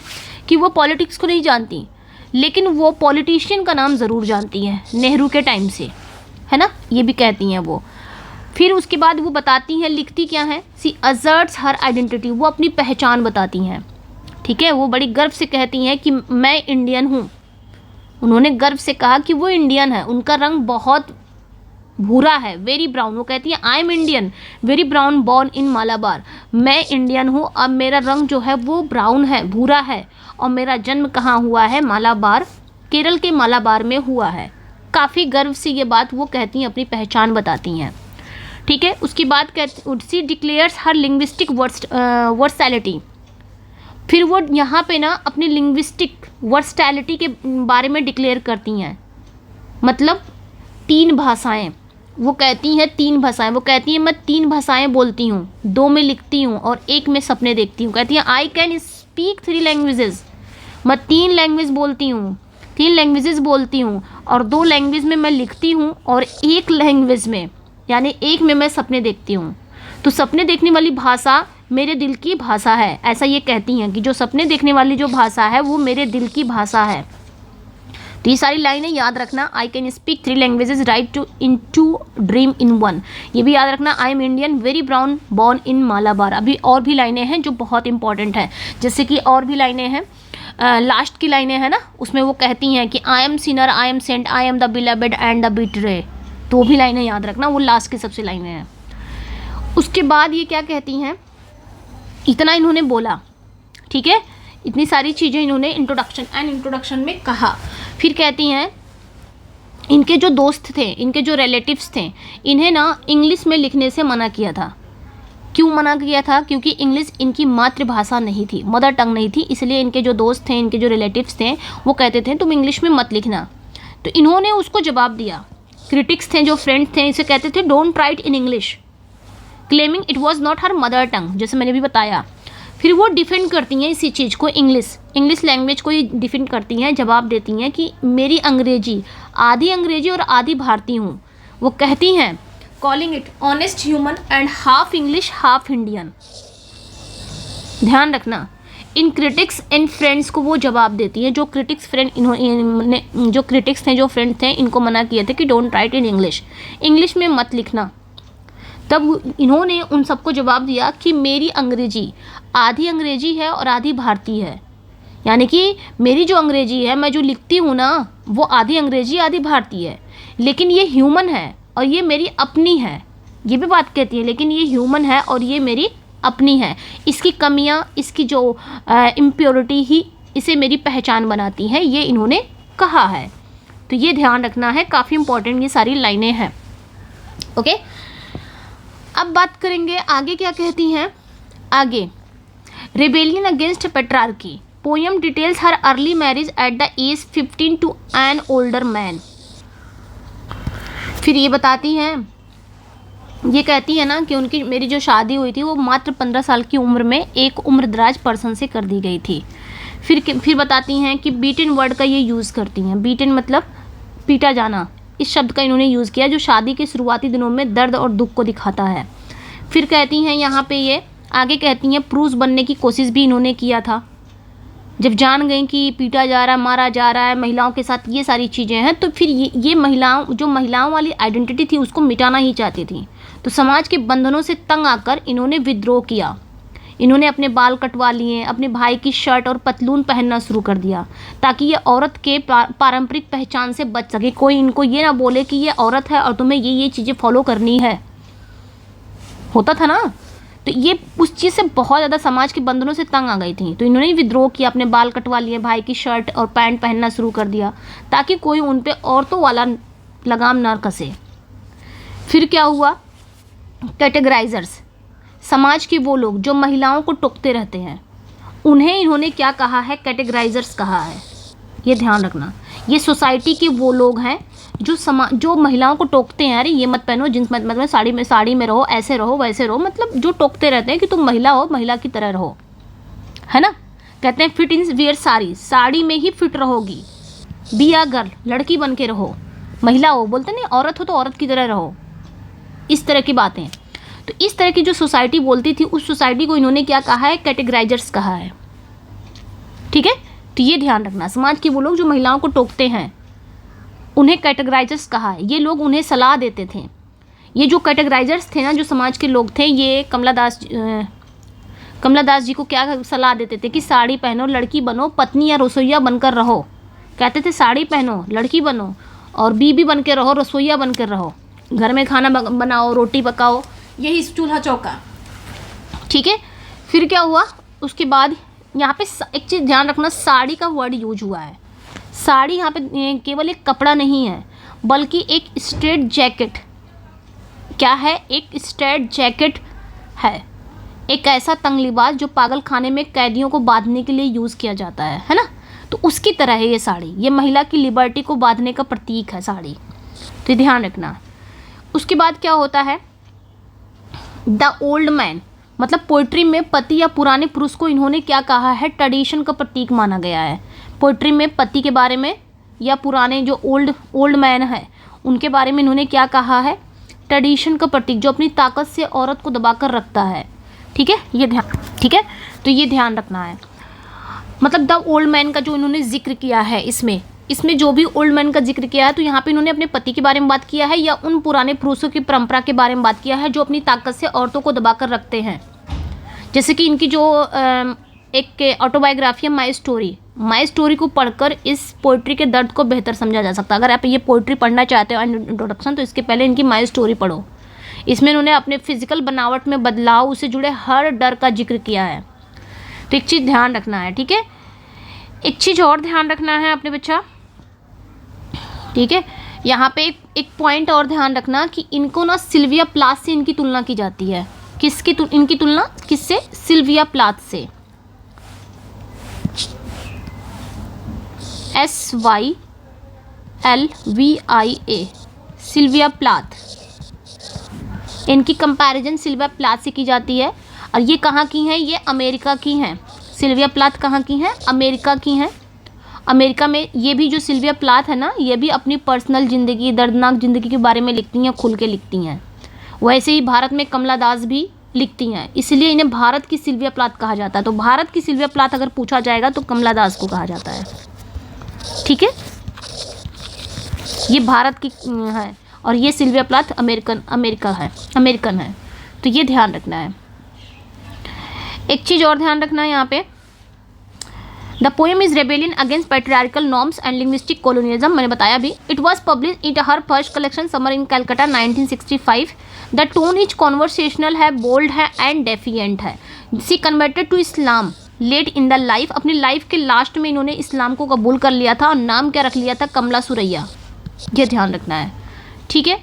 कि वो पॉलिटिक्स को नहीं जानती, लेकिन वो पॉलिटिशियन का नाम ज़रूर जानती हैं, नेहरू के टाइम से, है ना, ये भी कहती हैं वो। फिर उसके बाद वो बताती हैं, लिखती क्या है, सी असर्ट्स हर आइडेंटिटी, वो अपनी पहचान बताती हैं, ठीक है, वो बड़ी गर्व से कहती हैं कि मैं इंडियन हूँ। उन्होंने गर्व से कहा कि वो इंडियन है, उनका रंग बहुत भूरा है, वेरी ब्राउन। वो कहती है I am Indian very brown born in Malabar, मैं इंडियन हूँ, अब मेरा रंग जो है वो ब्राउन है, भूरा है, और मेरा जन्म कहाँ हुआ है, मालाबार, केरल के मालाबार में हुआ है। काफ़ी गर्व से ये बात वो कहती हैं, अपनी पहचान बताती हैं, ठीक है। उसकी बात कहती, सी डिक्लेयर्स हर लिंग्विस्टिक वर्सैलिटी। फिर वो यहाँ पे ना अपनी लिंग्विस्टिक वर्सटैलिटी के बारे में डिक्लेयर करती हैं, मतलब 3 भाषाएं। वो कहती हैं 3 भाषाएं, वो कहती हैं मैं 3 भाषाएं बोलती हूँ, 2 में लिखती हूँ और 1 में सपने देखती हूँ। कहती हैं आई कैन स्पीक 3 लैंग्वेजेस, मैं 3 लैंग्वेज बोलती हूँ, 3 लैंग्वेजेस बोलती हूँ, और 2 लैंग्वेज में मैं लिखती हूँ और 1 लैंग्वेज में, यानी 1 में मैं सपने देखती हूँ। तो सपने देखने वाली भाषा मेरे दिल की भाषा है, ऐसा ये कहती हैं कि जो सपने देखने वाली जो भाषा है वो मेरे दिल की भाषा है। तो ये सारी लाइनें याद रखना। I can speak 3 languages write two in two dream in 1, ये भी याद रखना। I am Indian very brown born in Malabar. अभी और भी लाइनें हैं जो बहुत इंपॉर्टेंट हैं, जैसे कि और भी लाइनें हैं, लास्ट की लाइनें हैं ना, उसमें वो कहती हैं कि I am sinner I am saint I am the beloved and the betrayed. तो भी लाइनें याद रखना, वो लास्ट की सबसे लाइनें हैं। उसके बाद ये क्या कहती हैं, इतना इन्होंने बोला, ठीक है, इतनी सारी चीज़ें इन्होंने इंट्रोडक्शन में कहा। फिर कहती हैं इनके जो दोस्त थे, इनके जो रिलेटिव्स थे, इन्हें ना इंग्लिश में लिखने से मना किया था। क्यों मना किया था? क्योंकि इंग्लिश इनकी मातृभाषा नहीं थी, मदर टंग नहीं थी, इसलिए इनके जो दोस्त थे, इनके जो रिलेटिव्स थे, वो कहते थे तुम इंग्लिश में मत लिखना। तो इन्होंने उसको जवाब दिया। क्रिटिक्स थे, जो फ्रेंड्स थे, इसे कहते थे don't write in English, claiming it was not her mother tongue, जैसे मैंने भी बताया। फिर वो डिफेंड करती हैं इसी चीज़ को, इंग्लिश लैंग्वेज को ही डिफेंड करती हैं, जवाब देती हैं कि मेरी अंग्रेजी आधी और आधी भारतीय हूँ। वो कहती हैं calling it honest human and half English half Indian. ध्यान रखना, इन क्रिटिक्स एंड फ्रेंड्स को वो जवाब देती है। जो क्रिटिक्स फ्रेंड इन्होंने जो क्रिटिक्स थे, जो फ्रेंड थे, इनको मना किए थे कि डोंट राइट इन इंग्लिश में मत लिखना। तब इन्होंने उन सबको जवाब दिया कि मेरी अंग्रेजी आधी अंग्रेजी है और आधी भारतीय है, यानी कि मेरी जो अंग्रेजी है, मैं जो लिखती हूँ ना, वो आधी अंग्रेजी आधी भारतीय है, लेकिन ये ह्यूमन है और ये मेरी अपनी है। ये भी बात कहती है, लेकिन ये ह्यूमन है और ये मेरी अपनी है। इसकी कमियाँ, इसकी जो इम्प्योरिटी ही इसे मेरी पहचान बनाती है, ये इन्होंने कहा है। तो ये ध्यान रखना है, काफ़ी इंपॉर्टेंट ये सारी लाइनें हैं। ओके, अब बात करेंगे आगे क्या कहती हैं। आगे, rebellion against patriarchy, poem details her early marriage at the age 15 to an older man. फिर ये बताती हैं ये कहती है ना कि उनकी मेरी जो शादी हुई थी वो मात्र 15 साल की उम्र में एक उम्रदराज पर्सन से कर दी गई थी। फिर बताती हैं कि बीटन वर्ड का ये यूज़ करती हैं। बीटन मतलब पीटा जाना, इस शब्द का इन्होंने यूज़ किया जो शादी के शुरुआती दिनों में दर्द और दुख को दिखाता है। फिर कहती हैं यहाँ पे ये आगे कहती हैं पुरुष बनने की कोशिश भी इन्होंने किया था। जब जान गई कि पीटा जा रहा है, मारा जा रहा है महिलाओं के साथ, ये सारी चीज़ें हैं, तो फिर ये महिलाओं वाली आइडेंटिटी थी उसको मिटाना ही चाहती थी। तो समाज के बंधनों से तंग आकर इन्होंने विद्रोह किया। इन्होंने अपने बाल कटवा लिए, अपने भाई की शर्ट और पतलून पहनना शुरू कर दिया ताकि ये औरत के पारंपरिक पहचान से बच सके। कोई इनको ये ना बोले कि ये औरत है और तुम्हें ये चीज़ें फॉलो करनी है। होता था ना, तो ये उस चीज़ से बहुत ज़्यादा समाज के बंधनों से तंग आ गई थी। तो इन्होंने विद्रोह किया, अपने बाल कटवा लिए, भाई की शर्ट और पैंट पहनना शुरू कर दिया ताकि कोई उन पे औरतों वाला लगाम ना कसे। फिर क्या हुआ, कैटेगराइजर्स, समाज के वो लोग जो महिलाओं को टोकते रहते हैं, उन्हें इन्होंने क्या कहा है, कैटेगराइजर्स कहा है। ये ध्यान रखना, ये सोसाइटी के वो लोग हैं जो महिलाओं को टोकते हैं, अरे ये मत पहनो, जींस मत मतलब साड़ी में रहो, ऐसे रहो वैसे रहो, मतलब जो टोकते रहते हैं कि तुम महिला हो, महिला की तरह रहो, है ना। कहते हैं fit in wear sari, sari में ही फिट रहोगी। बी अ गर्ल, लड़की बन के रहो, महिला हो, बोलते नहीं औरत हो तो औरत की तरह रहो, इस तरह की बातें। तो इस तरह की जो सोसाइटी बोलती थी, उस सोसाइटी को इन्होंने क्या कहा है, कैटेगराइजर्स कहा है। ठीक है, तो ये ध्यान रखना, समाज के वो लोग जो महिलाओं को टोकते हैं उन्हें कैटेगराइजर्स कहा है। ये लोग उन्हें सलाह देते थे। ये जो कैटेगराइजर्स थे ना, जो समाज के लोग थे, ये कमला दास जी को क्या सलाह देते थे कि साड़ी पहनो, लड़की बनो, पत्नी या रसोइया बनकर रहो। कहते थे साड़ी पहनो, लड़की बनो और बीबी बन के रहो, रसोइया बन कर रहो, घर में खाना बनाओ, रोटी पकाओ, यही चूल्हा चौका। ठीक है, फिर क्या हुआ, उसके बाद यहाँ पे एक चीज़ ध्यान रखना, साड़ी का वर्ड यूज हुआ है। साड़ी यहाँ पे केवल एक कपड़ा नहीं है बल्कि एक स्ट्रेट जैकेट, क्या है, एक स्ट्रेट जैकेट है, एक ऐसा तंग लिबास जो पागल खाने में कैदियों को बांधने के लिए यूज़ किया जाता है ना। तो उसकी तरह है ये साड़ी, ये महिला की लिबर्टी को बांधने का प्रतीक है साड़ी, तो ध्यान रखना। उसके बाद क्या होता है, द ओल्ड मैन, मतलब पोइट्री में पति या पुराने पुरुष को इन्होंने क्या कहा है, ट्रेडिशन का प्रतीक माना गया है। पोइट्री में पति के बारे में या पुराने जो ओल्ड मैन है उनके बारे में इन्होंने क्या कहा है, ट्रेडिशन का प्रतीक जो अपनी ताकत से औरत को दबाकर रखता है। ठीक है, ये ध्यान, ठीक है, तो ये ध्यान रखना है। मतलब द ओल्ड मैन का जो इन्होंने जिक्र किया है, इसमें जो भी ओल्ड मैन का जिक्र किया है, तो यहाँ पे इन्होंने अपने पति के बारे में बात किया है या उन पुराने पुरुषों की परंपरा के बारे में बात किया है जो अपनी ताकत से औरतों को दबाकर रखते हैं। जैसे कि इनकी जो एक ऑटोबायोग्राफी है माई स्टोरी को पढ़कर इस पोइट्री के दर्द को बेहतर समझा जा सकता है। अगर आप ये पोइट्री पढ़ना चाहते हो इंट्रोडक्शन, तो इसके पहले इनकी माई स्टोरी पढ़ो। इसमें इन्होंने अपने फिजिकल बनावट में बदलाव, उससे जुड़े हर डर का जिक्र किया है। तो एक चीज़ ध्यान रखना है, ठीक है। एक चीज़ और ध्यान रखना है अपने बच्चा, ठीक है। यहाँ पे एक पॉइंट और ध्यान रखना कि इनको ना सिल्विया प्लाथ से इनकी तुलना की जाती है। इनकी तुलना किससे, सिल्विया प्लाथ से, SYLVIA, सिल्विया प्लाथ। इनकी कंपैरिजन सिल्विया प्लाथ से की जाती है। और ये कहाँ की हैं, ये अमेरिका की हैं। सिल्विया प्लाथ कहाँ की हैं, अमेरिका की हैं। अमेरिका में ये भी जो सिल्विया प्लाथ है ना, ये भी अपनी पर्सनल ज़िंदगी, दर्दनाक ज़िंदगी के बारे में लिखती हैं, खुल के लिखती हैं। वैसे ही भारत में कमला दास भी लिखती हैं, इसलिए इन्हें भारत की सिल्विया प्लाथ कहा जाता है। तो भारत की सिल्विया प्लाथ अगर पूछा जाएगा तो कमला दास को कहा जाता है, ठीक है। ये भारत की है और ये सिल्विया प्लाथ अमेरिकन है, तो ये ध्यान रखना है। एक चीज़ और ध्यान रखना है यहाँ पे, the poem is rebellion against patriarchal norms and linguistic colonialism, मैंने बताया भी। It was publish in her first collection Summer in Calcutta 1965। The tone is conversational है, बोल्ड है एंड डेफिएंट है। She converted to Islam late in the life, अपनी life के last में इन्होंने इस्लाम को कबूल कर लिया था और नाम क्या रख लिया था, कमला सुरैया। ये ध्यान रखना है, ठीक है।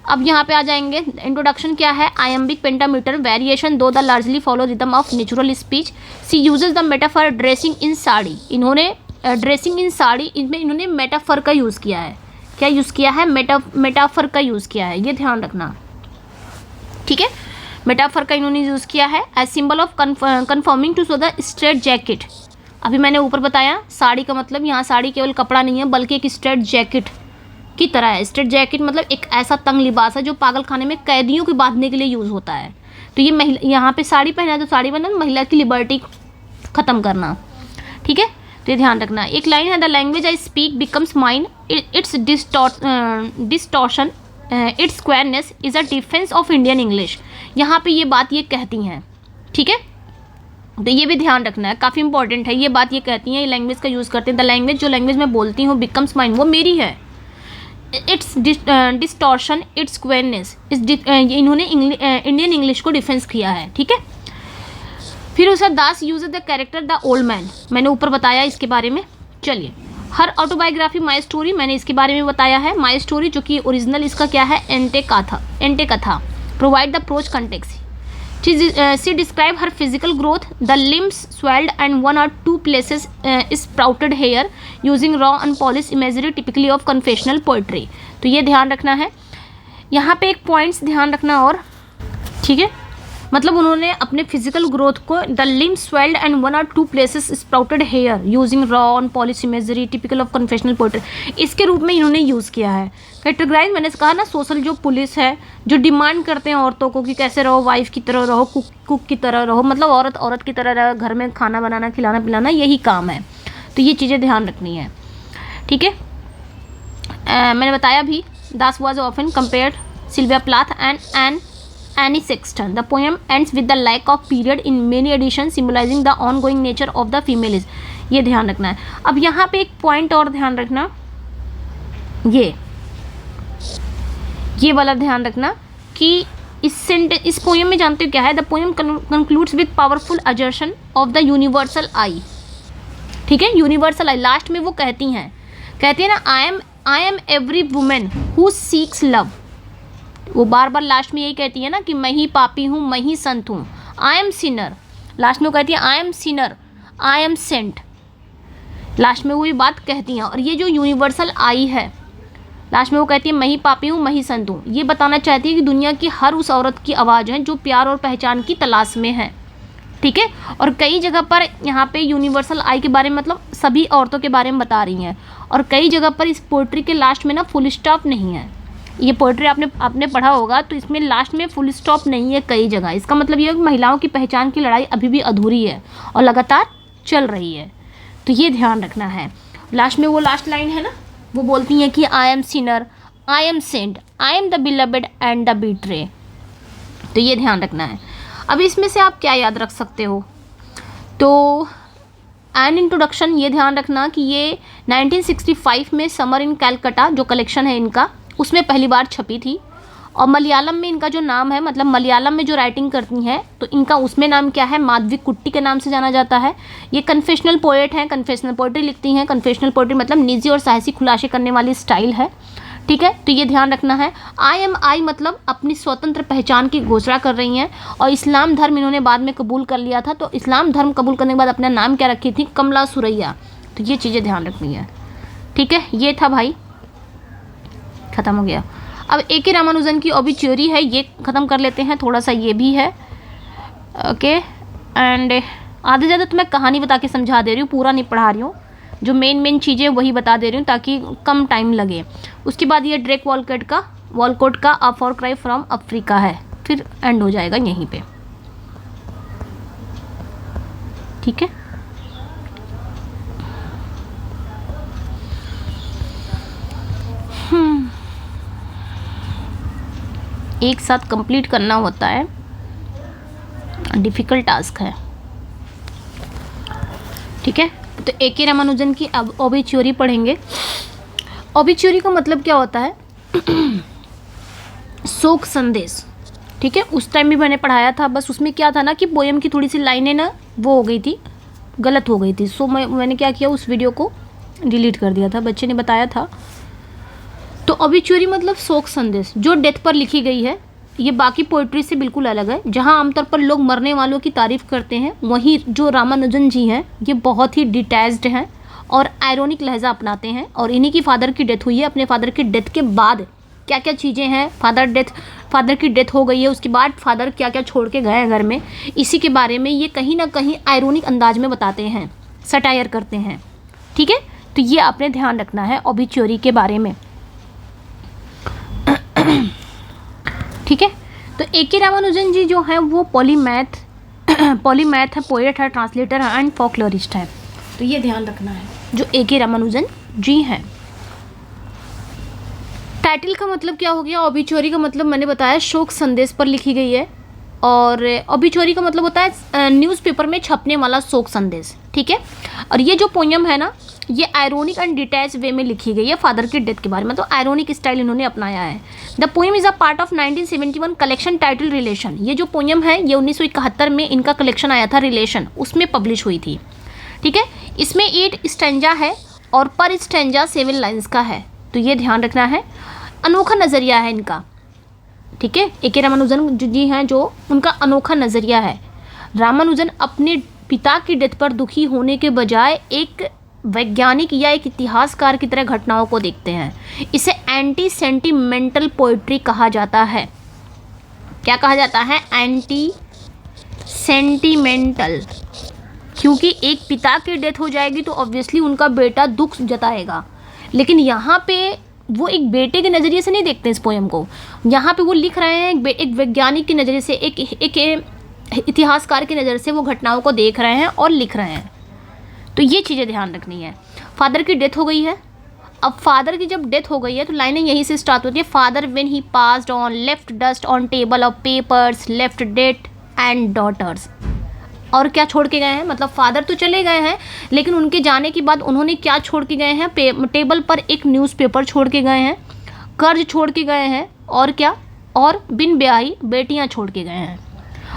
अब यहाँ पे आ जाएंगे, इंट्रोडक्शन क्या है, iambic pentameter variation though the largely follow rhythm of natural speech. She uses the metaphor dressing in sari, इन्होंने ड्रेसिंग इन साड़ी, इसमें इन्होंने मेटाफर का यूज़ किया है। क्या यूज़ किया है, मेटाफर का यूज़ किया है, ये ध्यान रखना। ठीक है, मेटाफर का इन्होंने यूज़ किया है as symbol of conforming to show the straitjacket. अभी मैंने ऊपर बताया साड़ी का मतलब, यहाँ साड़ी केवल कपड़ा नहीं है बल्कि एक स्ट्रेट जैकेट की तरह है। स्ट्रेट जैकेट मतलब एक ऐसा तंग लिबास है जो पागल खाने में कैदियों को बांधने के लिए यूज़ होता है। तो ये महिला, यहाँ पे साड़ी पहना है तो साड़ी पहना, महिला की लिबर्टी ख़त्म करना, ठीक है। तो ये ध्यान रखना। एक लाइन है, the language I speak becomes mine, it's distortion it's squareness is a defence of Indian English. यहाँ पे ये बात ये कहती हैं, ठीक है। तो ये भी ध्यान रखना है, काफ़ी इंपॉर्टेंट है। ये बात ये कहती हैं, ये लैंग्वेज का यूज़ करते हैं। द लैंग्वेज, जो लैंग्वेज मैं बोलती हूँ, बिकम्स माइन, वो मेरी है। इट्स डिस्टॉर्शन इट्स स्क्वायरनेस, इन्होंने इंडियन इंग्लिश को डिफेंस किया है, ठीक है। फिर उसका Das use the character the old man, मैंने ऊपर बताया इसके बारे में। चलिए, हर ऑटोबायोग्राफी माई स्टोरी, मैंने इसके बारे में बताया है। माई स्टोरी जो कि ओरिजिनल इसका क्या है, एंटे कथा, provide the approach context. She described her physical growth, the limbs swelled and 1 or 2 places sprouted hair using raw unpolished imagery typically of confessional poetry। तो ये ध्यान रखना है, यहाँ पे एक पॉइंट्स ध्यान रखना और, ठीक है। मतलब उन्होंने अपने फिजिकल ग्रोथ को the limbs swelled and 1 or 2 places sprouted hair using raw unpolished imagery typical of confessional poetry, इसके रूप में इन्होंने यूज़ किया है। कैटेगराइज, मैंने कहा ना, सोशल जो पुलिस है जो डिमांड करते हैं औरतों को कि कैसे रहो, वाइफ की तरह रहो, कुक की तरह रहो, मतलब औरत की तरह रहो, घर में खाना बनाना, खिलाना पिलाना, यही काम है। तो ये चीज़ें ध्यान रखनी है, ठीक है। मैंने बताया भी, Das was often compared Sylvia Plath and Annie Sexton. The poem ends with the lack of period in many editions, symbolizing the ongoing nature of the female is। ये ध्यान रखना है। अब यहाँ पे एक पॉइंट और ध्यान रखना, ये वाला ध्यान रखना कि इस पोएम में जानते हो क्या है, the poem concludes with powerful assertion of the universal I, ठीक है। यूनिवर्सल आई लास्ट में वो कहती हैं ना, I am every woman who seeks love. वो बार बार लास्ट में यही कहती है ना कि मैं ही पापी हूँ, मैं ही संत हूँ। आई एम सिनर, लास्ट में वो कहती है I am sinner, I am saint, last में वो ये बात कहती हैं। और ये जो यूनिवर्सल आई है, लास्ट में वो कहती है मैं ही पापी हूँ, मैं ही संत हूँ। ये बताना चाहती है कि दुनिया की हर उस औरत की आवाज़ है जो प्यार और पहचान की तलाश में है, ठीक है। और कई जगह पर यहाँ पे यूनिवर्सल आई के बारे में, मतलब सभी औरतों के बारे में बता रही हैं। और कई जगह पर इस पोइट्री के लास्ट में ना फुल स्टॉप नहीं है। ये पोइट्री आपने पढ़ा होगा तो इसमें लास्ट में फुल स्टॉप नहीं है कई जगह। इसका मतलब ये है कि महिलाओं की पहचान की लड़ाई अभी भी अधूरी है और लगातार चल रही है। तो ये ध्यान रखना है। लास्ट में वो लास्ट लाइन है ना, वो बोलती हैं कि I am sinner, I am saint, I am the beloved and the betray. तो ये ध्यान रखना है। अब इसमें से आप क्या याद रख सकते हो, तो एन इंट्रोडक्शन, ये ध्यान रखना कि ये 1965 में समर इन कैलकटा जो कलेक्शन है इनका, उसमें पहली बार छपी थी। और मलयालम में इनका जो नाम है, मतलब मलयालम में जो राइटिंग करती हैं तो इनका उसमें नाम क्या है, माधवी कुट्टी के नाम से जाना जाता है। ये कन्फेशनल पोएट हैं, कन्फेशनल पोएट्री लिखती हैं। कन्फेशनल पोएट्री मतलब निजी और साहसी खुलासे करने वाली स्टाइल है, ठीक है। तो ये ध्यान रखना है। आई एम आई मतलब अपनी स्वतंत्र पहचान की घोषणा कर रही हैं। और इस्लाम धर्म इन्होंने बाद में कबूल कर लिया था, तो इस्लाम धर्म कबूल करने के बाद अपना नाम क्या रखी थी, कमला सुरैया। तो ये चीज़ें ध्यान रखनी है, ठीक है। ये था भाई, ख़त्म हो गया। अब ए के रामानुजन की ओबिच्युरी है, ये ख़त्म कर लेते हैं। थोड़ा सा ये भी है, ओके। एंड आधे ज़्यादा तो मैं कहानी बता के समझा दे रही हूँ, पूरा नहीं पढ़ा रही हूँ। जो मेन चीज़ें वही बता दे रही हूँ ताकि कम टाइम लगे। उसके बाद ये ड्रेक वॉलकोट का a for cry from Africa है, फिर एंड हो जाएगा यहीं पे, ठीक है। एक साथ कंप्लीट करना होता है, डिफ़िकल्ट टास्क है, ठीक है। तो ए के रामानुजन की अब ओबिच्युरी पढ़ेंगे। ओबिच्युरी का मतलब क्या होता है, शोक संदेश, ठीक है। उस टाइम भी मैंने पढ़ाया था, बस उसमें क्या था ना कि पोएम की थोड़ी सी लाइनें ना वो हो गई थी, गलत हो गई थी। सो मैंने क्या किया, उस वीडियो को डिलीट कर दिया था, बच्चे ने बताया था। तो ओबिच्युरी मतलब शोक संदेश जो डेथ पर लिखी गई है। ये बाकी पोइट्री से बिल्कुल अलग है। जहाँ आमतौर पर लोग मरने वालों की तारीफ़ करते हैं, वहीं जो रामानुजन जी हैं ये बहुत ही डिटैच्ड हैं और आयरॉनिक लहजा अपनाते हैं। और इन्हीं की फादर की डेथ हुई है। अपने फादर की डेथ के बाद क्या क्या चीज़ें हैं, फादर डेथ फादर की डेथ हो गई है, उसके बाद फादर क्या क्या छोड़ के गए हैं घर में, इसी के बारे में ये कहीं ना कहीं आयरोनिक अंदाज में बताते हैं, सटायर करते हैं। ठीक है, तो ये आपने ध्यान रखना है ओबिचुअरी के बारे में। ठीक है, तो ए.के. रामानुजन जी जो हैं वो पॉलीमैथ है, पोएट है, ट्रांसलेटर है एंड फोकलोरिस्ट है। तो ये ध्यान रखना है जो ए.के. रामानुजन जी हैं। टाइटल का मतलब क्या हो गया? ओबिचुअरी का मतलब मैंने बताया शोक संदेश पर लिखी गई है, और ओबिचुअरी का मतलब होता है न्यूज़पेपर में छपने वाला शोक संदेश। ठीक है, और ये जो पोयम है ना, ये आयरोनिक एंड डिटैच वे में लिखी गई है फादर की डेथ के बारे में, तो आयरोनिक स्टाइल इन्होंने अपनाया है। The poem is a part of 1971 collection title relation. ये जो पोयम है ये 1971 में इनका कलेक्शन आया था रिलेशन, उसमें पब्लिश हुई थी। ठीक है, इसमें 8 स्टैंजा है और पर स्टैंजा 7 लाइन्स का है, तो ये ध्यान रखना है। अनोखा नज़रिया है इनका। ठीक है, ए.के. रामानुजन जी हैं जो उनका अनोखा नज़रिया है। रामानुजन अपने पिता की डेथ पर दुखी होने के बजाय एक वैज्ञानिक या एक इतिहासकार की तरह घटनाओं को देखते हैं। इसे एंटी सेंटिमेंटल पोइट्री कहा जाता है। क्या कहा जाता है? एंटी सेंटिमेंटल, क्योंकि एक पिता की डेथ हो जाएगी तो ऑब्वियसली उनका बेटा दुख जताएगा, लेकिन यहाँ पे वो एक बेटे के नज़रिए से नहीं देखते इस पोयम को। यहाँ पे वो लिख रहे हैं एक वैज्ञानिक के नज़रिए से, एक इतिहासकार की नज़र से वो घटनाओं को देख रहे हैं और लिख रहे हैं। तो ये चीज़ें ध्यान रखनी है। फादर की डेथ हो गई है। अब फादर की जब डेथ हो गई है तो लाइनें यहीं से स्टार्ट होती है। Father when he passed on left dust on table of papers left debt and daughters. और क्या छोड़ के गए हैं? मतलब फादर तो चले गए हैं, लेकिन उनके जाने के बाद उन्होंने क्या छोड़ के गए हैं? टेबल पर एक न्यूज़पेपर छोड़ के गए हैं, कर्ज छोड़ के गए हैं, और क्या? और बिन ब्याही बेटियां छोड़ के गए हैं।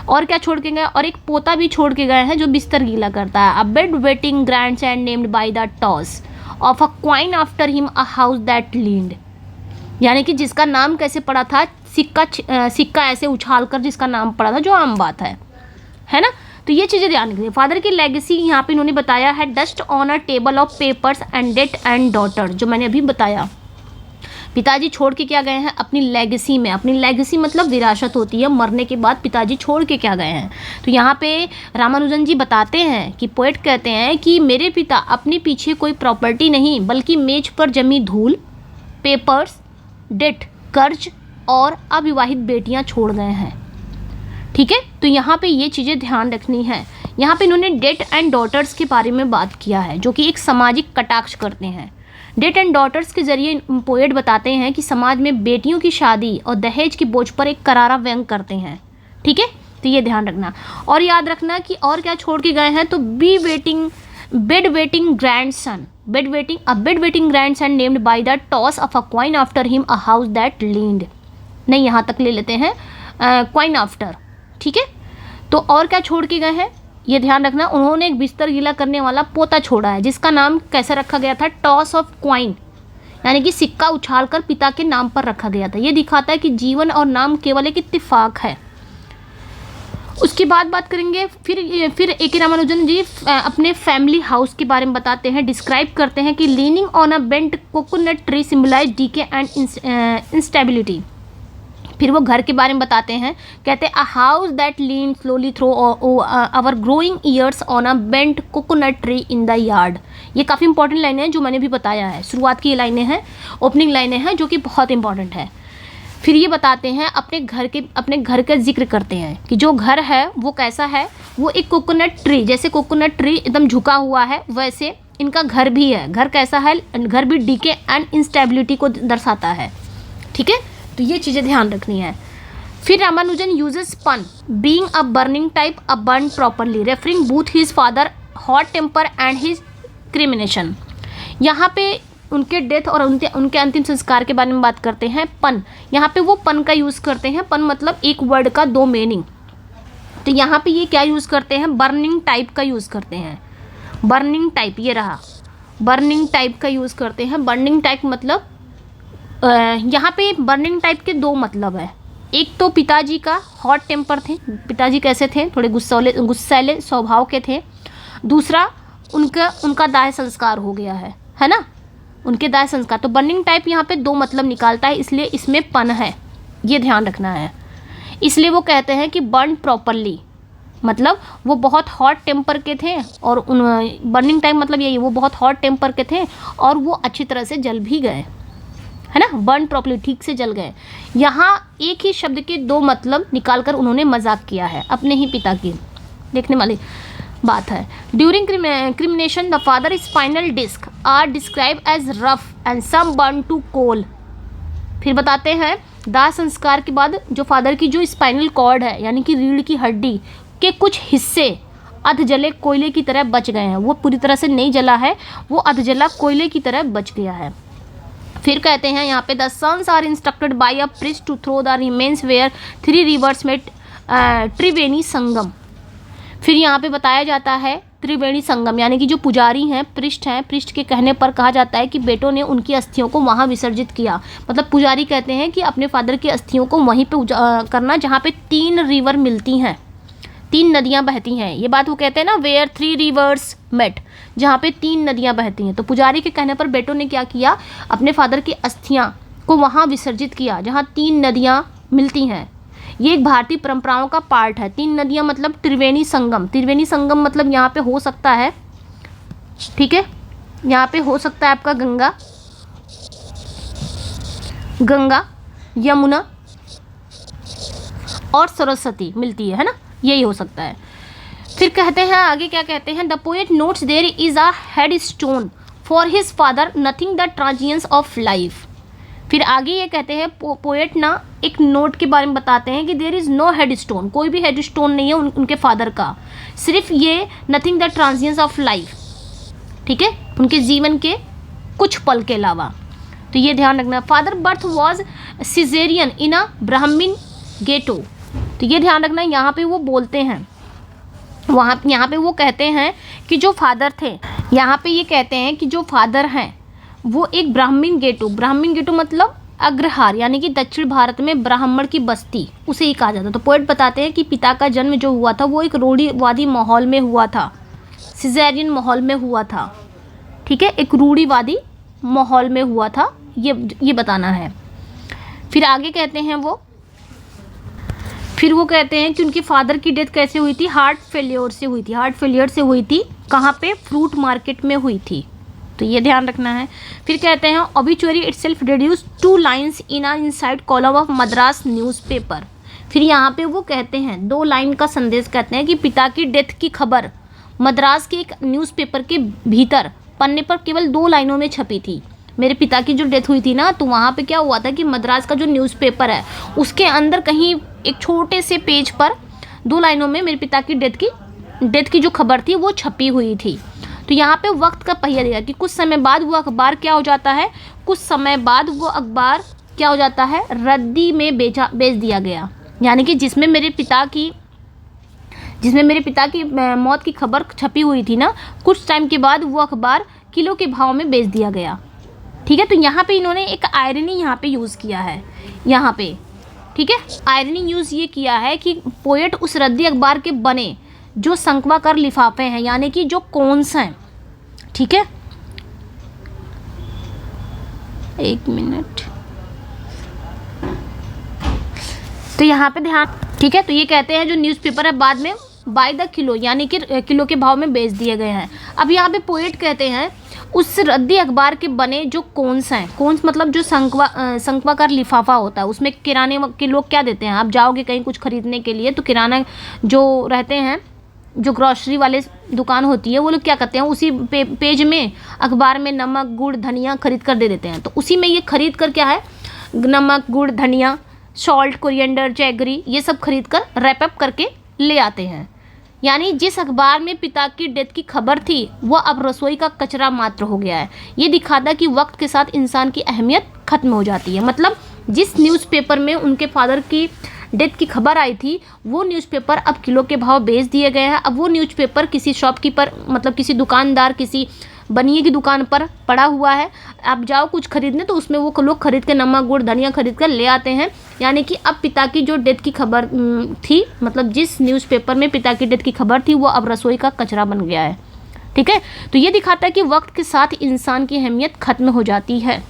और क्या छोड़ के गए? और एक पोता भी छोड़ के गए हैं जो बिस्तर गीला करता है। A bed waiting grandson named by the toss of a coin after him a house that leaned. यानी कि जिसका नाम कैसे पड़ा था? सिक्का ऐसे उछाल कर जिसका नाम पड़ा था, जो आम बात है ना। तो ये चीज़ें ध्यान रखिए। फादर की लेगेसी यहाँ पे इन्होंने बताया है dust on a table of papers and debt and daughter, जो मैंने अभी बताया। पिताजी छोड़ के क्या गए हैं? अपनी लेगेसी में। अपनी लेगेसी मतलब विरासत होती है, मरने के बाद पिताजी छोड़ के क्या गए हैं। तो यहाँ पे रामानुजन जी बताते हैं कि पोएट कहते हैं कि मेरे पिता अपने पीछे कोई प्रॉपर्टी नहीं, बल्कि मेज पर जमी धूल, पेपर्स, डेट कर्ज और अविवाहित बेटियाँ छोड़ गए हैं। ठीक है, तो यहाँ पे ये चीज़ें ध्यान रखनी है। यहाँ पे इन्होंने डेट एंड डॉटर्स के बारे में बात किया है, जो कि एक सामाजिक कटाक्ष करते हैं। डेट एंड डॉटर्स के जरिए पोएट बताते हैं कि समाज में बेटियों की शादी और दहेज की बोझ पर एक करारा व्यंग करते हैं। ठीक है, तो ये ध्यान रखना। और याद रखना कि और क्या छोड़ के गए हैं, तो bed wetting grandson named by the toss of a coin after him a house that leaned. नहीं, यहाँ तक ले लेते हैं क्वाइन आफ्टर। ठीक है, तो और क्या छोड़ के गए हैं ये ध्यान रखना। उन्होंने एक बिस्तर गीला करने वाला पोता छोड़ा है, जिसका नाम कैसे रखा गया था? टॉस ऑफ क्वाइन, यानी कि सिक्का उछालकर पिता के नाम पर रखा गया था। ये दिखाता है कि जीवन और नाम केवल एक इत्तेफाक है। उसके बाद बात करेंगे फिर ए.के. रामानुजन जी अपने फैमिली हाउस के बारे में बताते हैं, डिस्क्राइब करते हैं कि leaning on a bent coconut tree symbolise decay and instability. फिर वो घर के बारे में बताते हैं, कहते हैं a house that lean slowly through our growing years on a bent coconut tree in the yard. ये काफ़ी इंपॉर्टेंट लाइनें हैं जो मैंने भी बताया है। शुरुआत की ये लाइनें हैं, ओपनिंग लाइनें हैं जो कि बहुत इंपॉर्टेंट है। फिर ये बताते हैं अपने घर का जिक्र करते हैं कि जो घर है वो कैसा है। वो एक कोकोनट ट्री, जैसे कोकोनट ट्री एकदम झुका हुआ है, वैसे इनका घर भी है। घर कैसा है? घर भी डीके एंड इंस्टेबिलिटी को दर्शाता है। ठीक है, तो ये चीज़ें ध्यान रखनी है। फिर Ramanujan uses pun, being a burning type a burn properly, referring both his father hot temper and his cremation. यहाँ पे उनके डेथ और उनके अंतिम संस्कार के बारे में बात करते हैं। पन, यहाँ पे वो पन का यूज़ करते हैं। पन मतलब एक वर्ड का 2 मीनिंग। तो यहाँ पे ये क्या यूज़ करते हैं? बर्निंग टाइप का यूज़ करते हैं। बर्निंग टाइप, ये रहा, बर्निंग टाइप का यूज़ करते हैं। बर्निंग टाइप मतलब यहाँ पे बर्निंग टाइप के 2 मतलब है। एक तो पिताजी का हॉट टेम्पर थे, पिताजी कैसे थे? थोड़े गुस्सैले स्वभाव के थे। दूसरा उनका दाह संस्कार हो गया है ना, उनके दाह संस्कार। तो बर्निंग टाइप यहाँ पे 2 मतलब निकालता है, इसलिए इसमें पन है। ये ध्यान रखना है। इसलिए वो कहते हैं कि बर्न प्रॉपरली, मतलब वो बहुत हॉट टेम्पर के थे और उन बर्निंग टाइम मतलब यही, वो बहुत हॉट टेम्पर के थे और वो अच्छी तरह से जल भी गए, है ना, बर्न प्रॉपरली, ठीक से जल गए। यहाँ एक ही शब्द के दो मतलब निकालकर उन्होंने मजाक किया है अपने ही पिता की, देखने वाली बात है। During cremation the father spinal disc are describe as rough and some burn to coal. फिर बताते हैं दाह संस्कार के बाद जो फादर की जो स्पाइनल कॉर्ड है यानी कि रीढ़ की हड्डी के कुछ हिस्से अधजले कोयले की तरह बच गए हैं। वो पूरी तरह से नहीं जला है, वो अधजला कोयले की तरह बच गया है। फिर कहते हैं यहाँ पे the sons are instructed by a priest to throw the remains where 3 rivers meet Triveni Sangam. फिर यहाँ पे बताया जाता है त्रिवेणी संगम यानी कि जो पुजारी हैं, पृष्ठ के कहने पर कहा जाता है कि बेटों ने उनकी अस्थियों को वहाँ विसर्जित किया। मतलब पुजारी कहते हैं कि अपने फादर की अस्थियों को वहीं पे करना जहाँ पे 3 रिवर मिलती हैं, 3 नदियाँ बहती हैं। ये बात वो कहते हैं ना, वेयर 3 रिवर्स मेट, जहाँ पे 3 नदियाँ बहती हैं। तो पुजारी के कहने पर बेटों ने क्या किया, अपने फादर की अस्थियाँ को वहाँ विसर्जित किया जहाँ 3 नदियाँ मिलती हैं। ये एक भारतीय परंपराओं का पार्ट है। 3 नदियाँ मतलब त्रिवेणी संगम, त्रिवेणी संगम मतलब यहाँ पे हो सकता है, ठीक है, यहाँ पे हो सकता है आपका गंगा, यमुना और सरस्वती मिलती है ना, यही हो सकता है। फिर कहते हैं आगे क्या कहते हैं, the poet notes there is a headstone for his father nothing the transience of life. फिर आगे ये कहते हैं पोएट ना एक नोट के बारे में बताते हैं कि there is no headstone, कोई भी हेड स्टोन नहीं है उनके फादर का, सिर्फ ये nothing the transience of life, ठीक है, उनके जीवन के कुछ पल के अलावा। तो ये ध्यान रखना। फादर बर्थ वॉज सिजेरियन इन अ ब्राह्मीण गेटो। तो ये ध्यान रखना, यहाँ पे वो बोलते हैं, यहाँ पे वो कहते हैं कि जो फादर थे, यहाँ पे ये कहते हैं कि जो फादर हैं वो एक ब्राह्मीण गेटो मतलब अग्रहार यानी कि दक्षिण भारत में ब्राह्मण की बस्ती, उसे ही कहा जाता। तो पोएट बताते हैं कि पिता का जन्म जो हुआ था वो एक रूढ़िवादी माहौल में हुआ था, सिजेरियन माहौल में हुआ था, ठीक है, एक रूढ़िवादी माहौल में हुआ था, ये बताना है। फिर आगे कहते हैं फिर वो कहते हैं कि उनके फादर की डेथ कैसे हुई थी, हार्ट फेलियर से हुई थी। कहाँ पे, फ्रूट मार्केट में हुई थी। तो ये ध्यान रखना है। फिर कहते हैं obituary itself reduce 2 lines in a inside column of Madras newspaper. फिर यहाँ पे वो कहते हैं 2 लाइन का संदेश कहते हैं कि पिता की डेथ की खबर मद्रास के एक न्यूज़पेपर के भीतर पन्ने पर केवल 2 लाइनों में छपी थी। मेरे पिता की जो डेथ हुई थी ना, तो वहाँ पे क्या हुआ था कि मद्रास का जो न्यूज़पेपर है उसके अंदर कहीं एक छोटे से पेज पर 2 लाइनों में मेरे पिता की डेथ की जो खबर थी वो छपी हुई थी। तो यहाँ पे वक्त का पहिया दिया कि कुछ समय बाद वो अखबार क्या हो जाता है, रद्दी में बेच दिया गया। यानी कि जिसमें मेरे पिता की मौत की खबर छपी हुई थी ना, कुछ टाइम के बाद वो अखबार किलो के भाव में बेच दिया गया, ठीक है। तो यहाँ पे इन्होंने एक आयरनी यहाँ पे यूज़ किया है, यहाँ पे, ठीक है, आयरनी यूज़ ये किया है कि पोएट उस रद्दी अखबार के बने जो शंक्वाकार लिफाफे हैं यानी कि जो कोन्स हैं, ठीक है, 1 मिनट, तो यहाँ पे ध्यान, ठीक है। तो ये कहते हैं जो न्यूज़पेपर है बाद में बाय द किलो यानी कि किलो के भाव में बेच दिए गए हैं। अब यहाँ पे पोएट कहते हैं उस रद्दी अखबार के बने जो कोन्स हैं, कोन्स मतलब जो शंक्वाकार लिफाफा होता है, उसमें किराने के लोग क्या देते हैं, आप जाओगे कहीं कुछ खरीदने के लिए तो किराना जो रहते हैं, जो ग्रॉसरी वाले दुकान होती है, वो लोग क्या करते हैं उसी पेज में अखबार में नमक गुड़ धनिया खरीद कर दे देते हैं। तो उसी में ये खरीद कर क्या है, नमक गुड़ धनिया सॉल्ट कोरिएंडर जैगरी ये सब खरीद कर रैपअप करके ले आते हैं। यानी जिस अखबार में पिता की डेथ की खबर थी वो अब रसोई का कचरा मात्र हो गया है। ये दिखाता कि वक्त के साथ इंसान की अहमियत खत्म हो जाती है। मतलब जिस न्यूज़पेपर में उनके फादर की डेथ की खबर आई थी वो न्यूज़पेपर अब किलो के भाव बेच दिए गए हैं। अब वो न्यूज़पेपर किसी शॉपकीपर मतलब किसी दुकानदार किसी बनिए की दुकान पर पड़ा हुआ है, आप जाओ कुछ खरीदने तो उसमें वो लोग खरीद के नमक गुड़ धनिया खरीद कर ले आते हैं। यानी कि अब पिता की जो डेथ की खबर थी, मतलब जिस न्यूज़पेपर में पिता की डेथ की खबर थी वो अब रसोई का कचरा बन गया है, ठीक है। तो ये दिखाता है कि वक्त के साथ इंसान की अहमियत खत्म हो जाती है।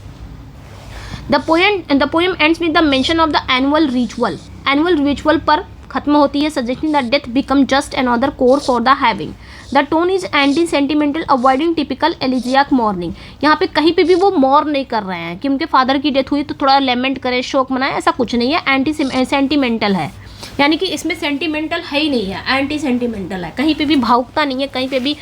The poem ends with the mention of the annual ritual पर खत्म होती है, suggesting that death become just another core for the having. The tone is anti sentimental, avoiding typical एलिजियाक morning. यहाँ पे कहीं पे भी वो मॉर्न नहीं कर रहे हैं कि उनके फादर की डेथ हुई तो थोड़ा लेमेंट करें, शोक मनाएं, ऐसा कुछ नहीं है। एंटी सेंटिमेंटल है, यानी कि इसमें सेंटिमेंटल है ही नहीं है, एंटी सेंटिमेंटल है। कहीं पे भी भावुकता नहीं है, कहीं पे भी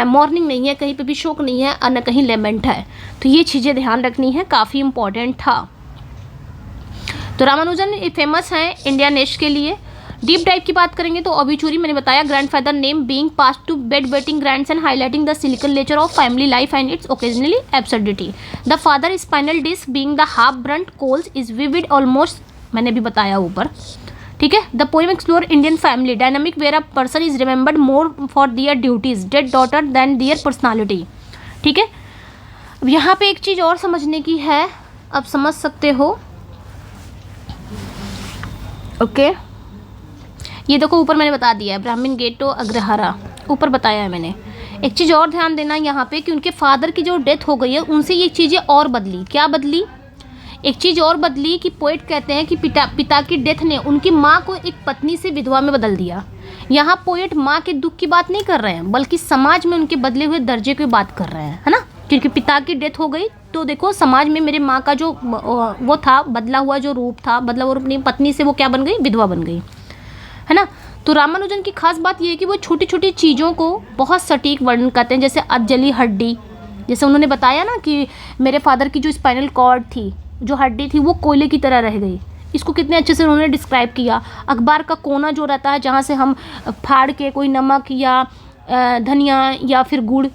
मॉर्निंग नहीं है, कहीं पे भी शोक नहीं है, और न कहीं लेमेंट है। तो ये चीज़ें ध्यान रखनी है, काफ़ी इंपॉर्टेंट था। तो रामानुजन फेमस हैं इंडिया नेश के लिए। डीप डाइव की बात करेंगे तो ऑबिचुरी मैंने बताया, grandfather name being passed to bed waiting grandson, highlighting the cyclical nature of family life and its occasionally absurdity. The father spinal disc being the half brunt coals is vivid almost, मैंने भी बताया ऊपर, ठीक है। The poem explore Indian family dynamic where a person is remembered more for their duties dad daughter than their personality, ठीक है। अब यहाँ पे एक चीज़ और समझने की है, अब समझ सकते हो, ओके। ये देखो ऊपर मैंने बता दिया है, ब्राह्मण गेटो अग्रहारा ऊपर बताया है मैंने। एक चीज़ और ध्यान देना यहाँ पे कि उनके फादर की जो डेथ हो गई है उनसे ये चीज़ें और बदली। क्या बदली? एक चीज़ और बदली कि पोएट कहते हैं कि पिता की डेथ ने उनकी माँ को एक पत्नी से विधवा में बदल दिया। यहाँ पोएट माँ के दुख की बात नहीं कर रहे हैं, बल्कि समाज में उनके बदले हुए दर्जे की बात कर रहे हैं, है ना। क्योंकि पिता की डेथ हो गई तो देखो समाज में मेरे माँ का जो वो था, बदला हुआ जो रूप था, बदला हुआ रूप, अपनी पत्नी से वो क्या बन गई, विधवा बन गई, है ना। तो रामानुजन की खास बात ये है कि वो छोटी छोटी चीज़ों को बहुत सटीक वर्णन करते हैं, जैसे अधजली हड्डी, जैसे उन्होंने बताया ना कि मेरे फादर की जो स्पाइनल कॉर्ड थी, जो हड्डी थी, वो कोयले की तरह रह गई। इसको कितने अच्छे से उन्होंने डिस्क्राइब किया। अखबार का कोना जो रहता है, जहाँ से हम फाड़ के कोई नमक या धनिया या फिर गुड़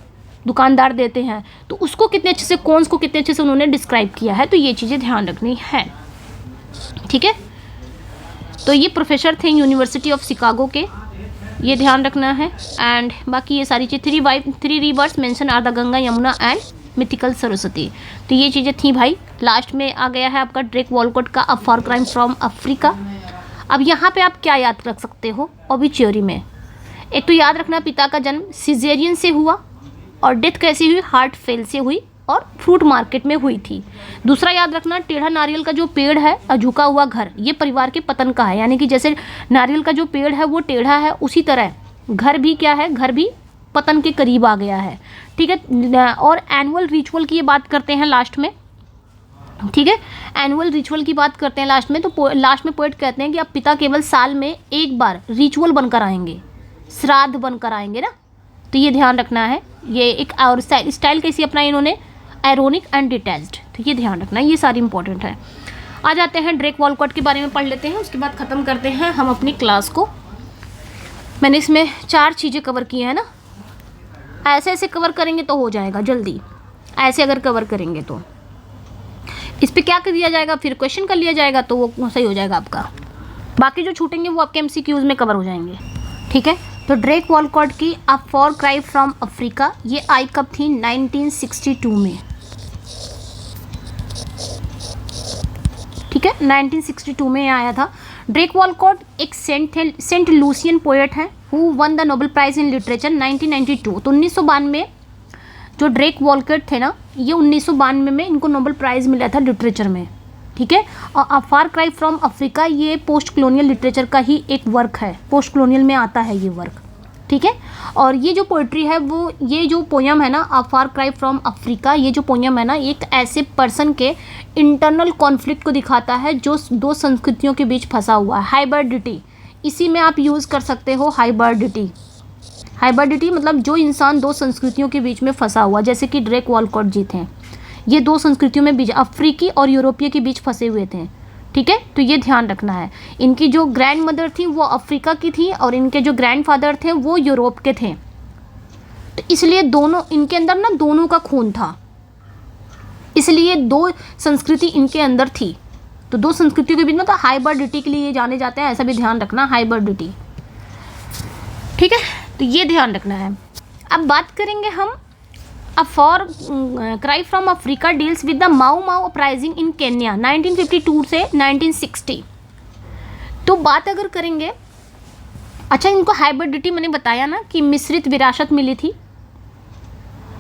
दुकानदार देते हैं, तो उसको कितने अच्छे से, कोन्स को कितने अच्छे से उन्होंने डिस्क्राइब किया है। तो ये चीज़ें ध्यान रखनी है, ठीक है। तो ये प्रोफेसर थे यूनिवर्सिटी ऑफ शिकागो के, ये ध्यान रखना है। एंड बाकी ये सारी चीज़, three rivers mention are the Ganga, Yamuna and mythical Saraswati. तो ये चीज़ें थी भाई। लास्ट में आ गया है आपका ड्रेक वॉलकॉट का a for crime from Africa. अब यहाँ पे आप क्या याद रख सकते हो ओबिचुअरी में? एक तो याद रखना पिता का जन्म सिजेरियन से हुआ और डेथ कैसी हुई, हार्ट फेल से हुई और फ्रूट मार्केट में हुई थी। दूसरा याद रखना टेढ़ा नारियल का जो पेड़ है और झुका हुआ घर, ये परिवार के पतन का है। यानी कि जैसे नारियल का जो पेड़ है वो टेढ़ा है, उसी तरह घर भी क्या है, घर भी पतन के करीब आ गया है, ठीक है। और एनुअल रिचुअल की ये बात करते हैं लास्ट में, ठीक है। एनुअल रिचुअल की बात करते हैं लास्ट में। तो लास्ट में पोएट कहते हैं कि अब पिता केवल साल में एक बार रिचुअल बनकर आएंगे, श्राद्ध बनकर आएंगे ना। तो ये ध्यान रखना है। ये एक और स्टाइल कैसी अपनाई इन्होंने, आयरोनिक एंड डिटैच्ड। तो ये ध्यान रखना है, ये सारी इंपॉर्टेंट है। आ जाते हैं ड्रेक वॉलकॉट के बारे में पढ़ लेते हैं, उसके बाद ख़त्म करते हैं हम अपनी क्लास को। मैंने इसमें 4 चीज़ें कवर की हैं ना, ऐसे ऐसे कवर करेंगे तो हो जाएगा जल्दी। ऐसे अगर कवर करेंगे तो इस पर क्या कर दिया जाएगा, फिर क्वेश्चन कर लिया जाएगा, तो वो सही हो जाएगा आपका। बाकी जो छूटेंगे वो आपके MCQs में कवर हो जाएंगे, ठीक है। तो ड्रेक वॉलकॉट की a for cry from Africa, ये आई कब थी, 1962 में, ठीक है। 1962 में आया था। ड्रेक वॉलकॉट एक सेंट लूसियन पोएट हैं who one the Nobel price in literature 1992। तो 1992 जो ड्रेक वॉलकॉट थे ना, ये 1992 में इनको नोबेल प्राइज़ मिला था लिटरेचर में, ठीक है। और अ फार क्राई फ्रॉम अफ्रीका ये पोस्ट कॉलोनियल लिटरेचर का ही एक वर्क है, पोस्ट कॉलोनियल में आता है ये वर्क, ठीक है। और ये जो पोइट्री है वो, ये जो पोयम है ना अ फार क्राई फ्रॉम अफ्रीका, ये जो पोयम है ना, एक ऐसे पर्सन के इंटरनल कॉन्फ्लिक्ट को दिखाता है जो 2 संस्कृतियों के बीच फंसा हुआ है। हाइब्रिडिटी, इसी में आप यूज़ कर सकते हो हाइब्रिडिटी। हाइब्रिडिटी मतलब जो इंसान 2 संस्कृतियों के बीच में फंसा हुआ, जैसे कि ड्रेक वॉलकॉट जी थे, ये 2 संस्कृतियों में बीच, अफ्रीकी और यूरोपीय के बीच फंसे हुए थे, ठीक है। तो ये ध्यान रखना है। इनकी जो ग्रैंड मदर थी वो अफ्रीका की थी और इनके जो ग्रैंड फादर थे वो यूरोप के थे। तो इसलिए दोनों, इनके अंदर ना दोनों का खून था, इसलिए 2 संस्कृति इनके अंदर थी। तो 2 संस्कृतियों के बीच में तो हाइब्रिडिटी के लिए जाने जाते हैं, ऐसा भी ध्यान रखना, हाइब्रिडिटी, ठीक है। तो ये ध्यान रखना है। अब बात करेंगे हम a for cry from Africa deals with the Mau माऊ अपराइजिंग इन केन्या 1952 से 1960। तो बात अगर करेंगे, अच्छा इनको हाइब्रिडिटी मैंने बताया ना कि मिश्रित विरासत मिली थी,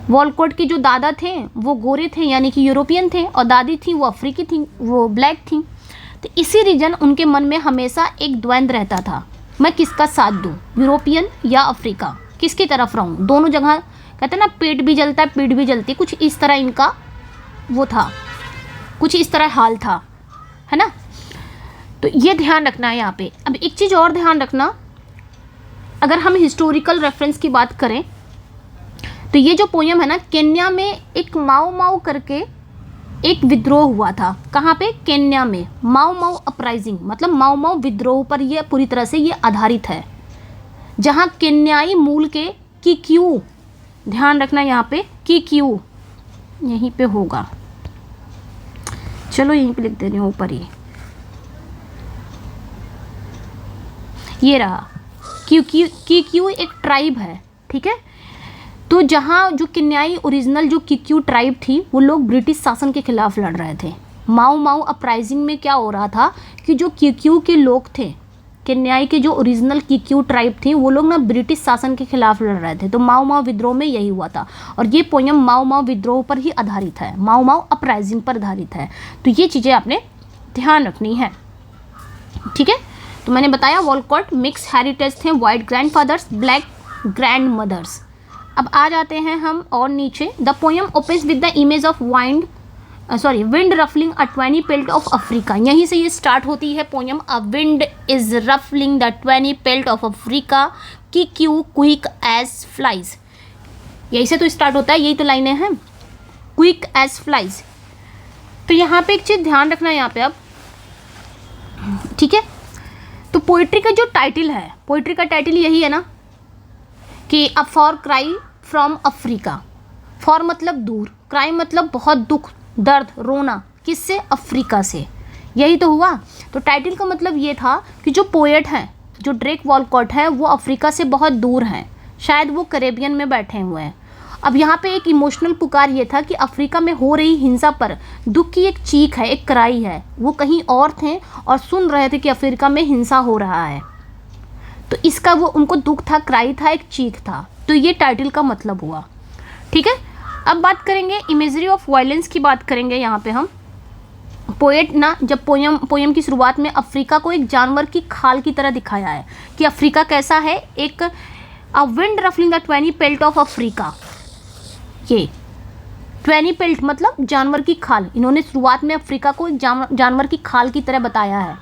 वॉलकॉट के जो दादा थे वो गोरे थे यानी कि यूरोपियन थे, और दादी थी वो अफ्रीकी थी, वो ब्लैक थी। तो इसी रीजन उनके मन में हमेशा एक द्वंद्व रहता था, मैं किसका साथ दूँ, यूरोपियन या अफ्रीका, किसकी तरफ रहूँ। दोनों जगह कहते हैं ना पेट भी जलता है पीठ भी जलती, कुछ इस तरह इनका वो था, कुछ इस तरह हाल था, है ना। तो ये ध्यान रखना है यहाँ पे। अब एक चीज़ और ध्यान रखना, अगर हम हिस्टोरिकल रेफरेंस की बात करें तो ये जो पोयम है ना, केन्या में एक माओ माओ करके एक विद्रोह हुआ था। कहाँ पे? केन्या में। माओ माओ अपराइजिंग मतलब माओ माओ विद्रोह पर ये पूरी तरह से ये आधारित है, जहाँ केन्याई मूल के किक्यू, ध्यान रखना यहाँ पे किक्यू यहीं पे होगा, चलो यहीं पे लिख दे रही हूँ ऊपर ही, ये रहा किक्यू एक ट्राइब है, ठीक है। तो जहाँ जो केन्याई ओरिजिनल जो किक्यू ट्राइब थी वो लोग ब्रिटिश शासन के खिलाफ लड़ रहे थे। माओ माओ अपराइजिंग में क्या हो रहा था कि जो किक्यू के लोग थे, केन्याई के जो ओरिजिनल किक्यू ट्राइब थी वो लोग ना ब्रिटिश शासन के खिलाफ लड़ रहे थे। तो माओ माओ विद्रोह में यही हुआ था, और ये पोयम माओ माओ विद्रोह पर ही आधारित है, माओ माओ अपराइजिंग पर आधारित है। तो ये चीज़ें आपने ध्यान रखनी है, ठीक है। तो मैंने बताया वॉलकॉट मिक्स हेरिटेज थे, white grandfathers, black grandmothers. अब आ जाते हैं हम और नीचे। The poem opens with the image of wind ruffling a tawny pelt of Africa. यहीं से ये स्टार्ट होती है poem. A wind is ruffling the tawny pelt of Africa, Kikuyu quick as flies. यहीं से तो स्टार्ट होता है, यही तो लाइनें हैं, क्विक एज फ्लाइज। तो यहाँ पे एक चीज़ ध्यान रखना यहाँ पे अब, ठीक है। तो पोइट्री का जो टाइटल है, पोइट्री का टाइटल यही है ना कि a for cry from Africa. For मतलब दूर, क्राई मतलब बहुत दुख दर्द रोना, किससे? अफ्रीका से। यही तो हुआ। तो टाइटल का मतलब ये था कि जो पोएट हैं, जो ड्रेक वॉलकॉट है, वो अफ्रीका से बहुत दूर हैं, शायद वो कैरेबियन में बैठे हुए हैं। अब यहाँ पे एक इमोशनल पुकार ये था कि अफ्रीका में हो रही हिंसा पर दुख की एक चीख है, एक क्राई है। वो कहीं और थे और सुन रहे थे कि अफ्रीका में हिंसा हो रहा है, तो इसका वो उनको दुख था, क्राई था, एक चीख था। तो ये टाइटल का मतलब हुआ, ठीक है। अब बात करेंगे इमेजरी ऑफ वायलेंस की बात करेंगे यहाँ पे हम। पोएट ना जब पोयम की शुरुआत में अफ्रीका को एक जानवर की खाल की तरह दिखाया है कि अफ्रीका कैसा है, एक a wind ruffling the tawny pelt of Africa. ये ट्वेनी पेल्ट मतलब जानवर की खाल, इन्होंने शुरुआत में अफ्रीका को एक जानवर की खाल की तरह बताया है।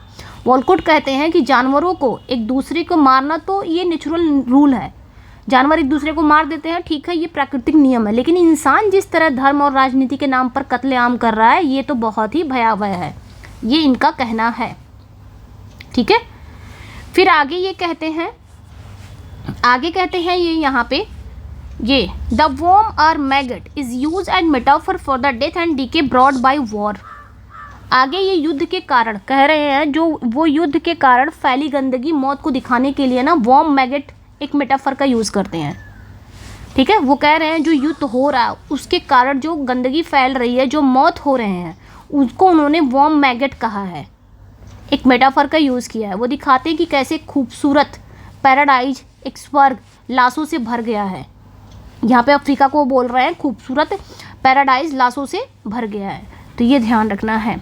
वॉलकॉट कहते हैं कि जानवरों को एक दूसरे को मारना तो ये नेचुरल रूल है, जानवर एक दूसरे को मार देते हैं, ठीक है, ये प्राकृतिक नियम है, लेकिन इंसान जिस तरह धर्म और राजनीति के नाम पर कत्लेआम कर रहा है, ये तो बहुत ही भयावह है, ये इनका कहना है, ठीक है। फिर आगे ये कहते हैं, ये यहाँ पे ये द वर्म और maggot is use and metaphor for the death and decay brought by war. आगे ये युद्ध के कारण कह रहे हैं, जो वो युद्ध के कारण फैली गंदगी मौत को दिखाने के लिए ना वर्म मैगट एक मेटाफर का यूज़ करते हैं, ठीक है। वो कह रहे हैं जो युद्ध हो रहा है उसके कारण जो गंदगी फैल रही है, जो मौत हो रहे हैं, उसको उन्होंने वर्म मैगट कहा है, एक मेटाफर का यूज़ किया है। वो दिखाते हैं कि कैसे खूबसूरत पैराडाइज, एक स्वर्ग लाशों से भर गया है। यहाँ पे अफ्रीका को बोल रहे हैं खूबसूरत पैराडाइज लाशों से भर गया है, तो ये ध्यान रखना है।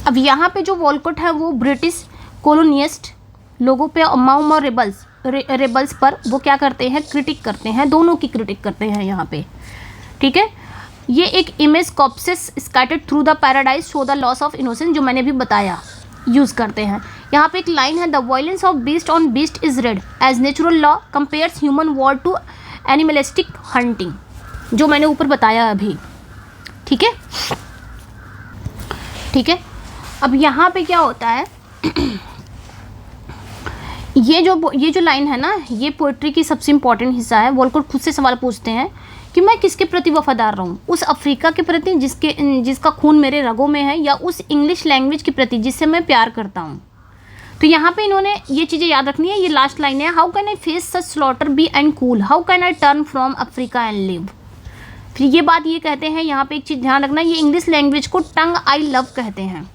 अब यहाँ पे जो वॉलकॉट है वो ब्रिटिश कॉलोनिस्ट लोगों पे, माओ माओ रेबल्स पर वो क्या करते हैं, क्रिटिक करते हैं, दोनों की क्रिटिक करते हैं यहाँ पे, ठीक है। ये एक image corpses scattered through the paradise show the loss of innocence, जो मैंने भी बताया, यूज़ करते हैं। यहाँ पे एक लाइन है, the violence of beast on beast is read as natural law compares human war to animalistic hunting, जो मैंने ऊपर बताया अभी, ठीक है, ठीक है। अब यहाँ पे क्या होता है ये जो लाइन है ना, ये पोइट्री की सबसे इम्पॉर्टेंट हिस्सा है। वॉलकॉट खुद से सवाल पूछते हैं कि मैं किसके प्रति वफादार रहूं, उस अफ्रीका के प्रति जिसका खून मेरे रगों में है, या उस इंग्लिश लैंग्वेज के प्रति जिससे मैं प्यार करता हूं। तो यहाँ पे इन्होंने ये चीज़ें याद रखनी है। ये लास्ट लाइन है, how can I face such slaughter be and cool, how can I turn from Africa and live. फिर ये बात ये कहते हैं, यहाँ पे एक चीज़ ध्यान रखना, ये इंग्लिश लैंग्वेज को टंग आई लव कहते हैं,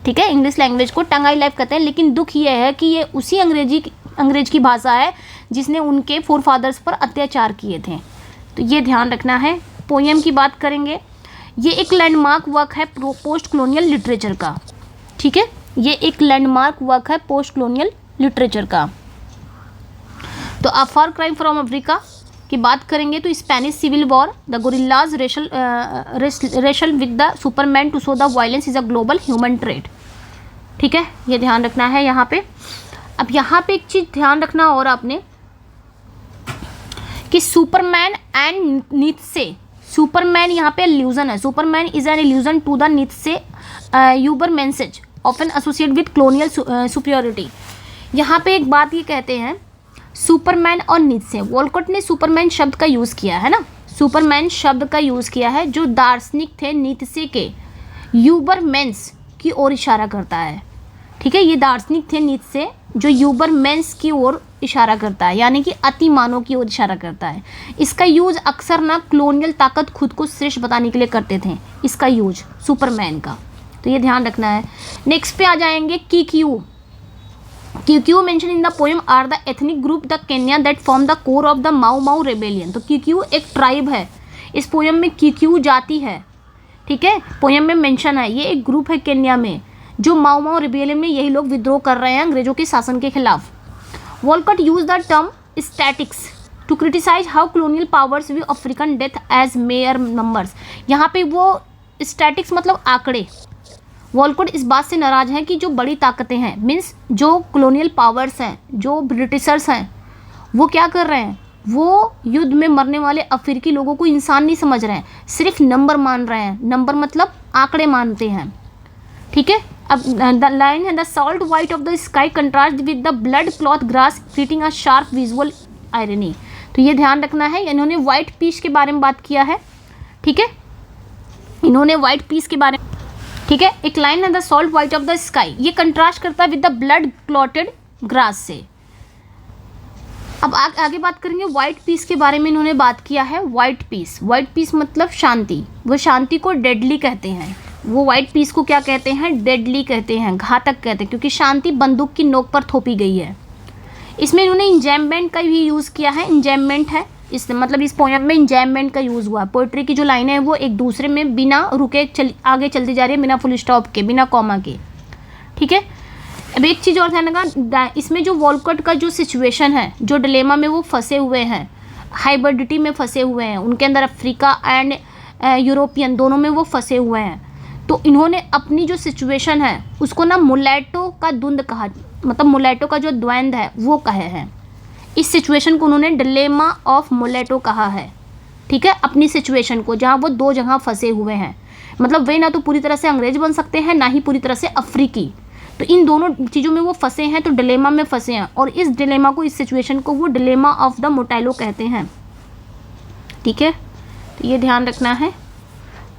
ठीक है, इंग्लिश लैंग्वेज को टंग आई लव कहते हैं। लेकिन दुख ये है कि ये उसी अंग्रेजी अंग्रेज की भाषा है जिसने उनके फोर फादर्स पर अत्याचार किए थे। तो ये ध्यान रखना है। पोएम की बात करेंगे, ये एक लैंडमार्क वर्क है पोस्ट कॉलोनियल लिटरेचर का, ठीक है, ये एक लैंडमार्क वर्क है पोस्ट कॉलोनियल लिटरेचर का। तो a far cry from Africa की बात करेंगे तो Spanish civil war, the gorillas wrestle with the superman to show the violence is a global human trade, ठीक है, ये ध्यान रखना है यहाँ पे। अब यहाँ पे एक चीज़ ध्यान रखना और आपने कि सुपरमैन एंड नीत्शे, सुपरमैन यहाँ पे इल्यूजन है, superman is an allusion to the Nietzsche Ubermensch often associate with colonial superiority. यहाँ पे एक बात ये कहते हैं सुपरमैन और नीत्शे, वॉलकॉट ने सुपरमैन शब्द का यूज़ किया है ना, सुपरमैन शब्द का यूज़ किया है जो दार्शनिक थे नीत्शे के यूबरमेंस की ओर इशारा करता है, ठीक है, ये दार्शनिक थे नीत्शे जो यूबरमेंस की ओर इशारा करता है, यानी कि अति मानव की ओर इशारा करता है। इसका यूज अक्सर ना कॉलोनियल ताकत खुद को श्रेष्ठ बताने के लिए करते थे, इसका यूज सुपरमैन का, तो ये ध्यान रखना है। नेक्स्ट पे आ जाएंगे Kikuyu. Kikuyu mention in the poem are the ethnic group the Kenya that form the core of the Mau Mau rebellion. तो किक्यू एक ट्राइब है, इस पोएम में किक्यू जाति है, ठीक है, पोएम में मेंशन है, ये एक ग्रुप है केन्या में जो माऊ माऊ रेबेलियन में यही लोग विद्रोह कर रहे हैं अंग्रेजों के शासन के खिलाफ। Walcott use the term statistics to criticise how colonial powers view African death as mere numbers. यहाँ पे वो स्टैटिक्स मतलब आंकड़े, वॉलकॉट इस बात से नाराज हैं कि जो बड़ी ताकतें हैं, मीन्स जो कॉलोनियल पावर्स हैं, जो ब्रिटिशर्स हैं, वो क्या कर रहे हैं, वो युद्ध में मरने वाले अफ्रीकी लोगों को इंसान नहीं समझ रहे हैं, सिर्फ नंबर मान रहे हैं, नंबर मतलब आंकड़े मानते हैं, ठीक है। अब द लाइन है the salt white of the sky contrast with the blood cloth grass creating a sharp visual irony. तो ये ध्यान रखना है, इन्होंने वाइट पीस के बारे में बात किया है, ठीक है, इन्होंने वाइट पीस के बारे में, ठीक है। एक लाइन है the salt white of the sky, ये कंट्रास्ट करता है with the blood clotted grass से। अब आगे बात करेंगे वाइट पीस के बारे में, इन्होंने बात किया है वाइट पीस, वाइट पीस मतलब शांति, वो शांति को डेडली कहते हैं, वो वाइट पीस को क्या कहते हैं, डेडली कहते हैं, घातक कहते हैं, क्योंकि शांति बंदूक की नोक पर थोपी गई है। इसमें इन्होंने इंजैममेंट का भी यूज़ किया है, इंजैममेंट है इस मतलब इस पोएम में इंजैममेंट का यूज़ हुआ है। पोइट्री की जो लाइनें हैं वो एक दूसरे में बिना रुके आगे चलती जा रही है, बिना फुल स्टॉप के, बिना कॉमा के, ठीक है। अब एक चीज़ और ध्यान रखना, इसमें जो वॉलकॉट का जो सिचुएशन है, जो डिलेमा में वो फंसे हुए हैं, हाइब्रिडिटी में फंसे हुए हैं, उनके अंदर अफ्रीका एंड यूरोपियन दोनों में वो फंसे हुए हैं, तो इन्होंने अपनी जो सिचुएशन है उसको ना मुलेटो का द्वंद कहा, मतलब मुलेटो का जो द्वंद है वो कहे हैं, इस सिचुएशन को उन्होंने डिलेमा ऑफ मुलेटो कहा है, ठीक है, अपनी सिचुएशन को जहाँ वो दो जगह फंसे हुए हैं, मतलब वे ना तो पूरी तरह से अंग्रेज बन सकते हैं ना ही पूरी तरह से अफ्रीकी, तो इन दोनों चीज़ों में वो फंसे हैं, तो डिलेमा में फंसे हैं, और इस डिलेमा को, इस सिचुएशन को वो डिलेमा ऑफ द मोटेलो कहते हैं, ठीक है, तो ये ध्यान रखना है।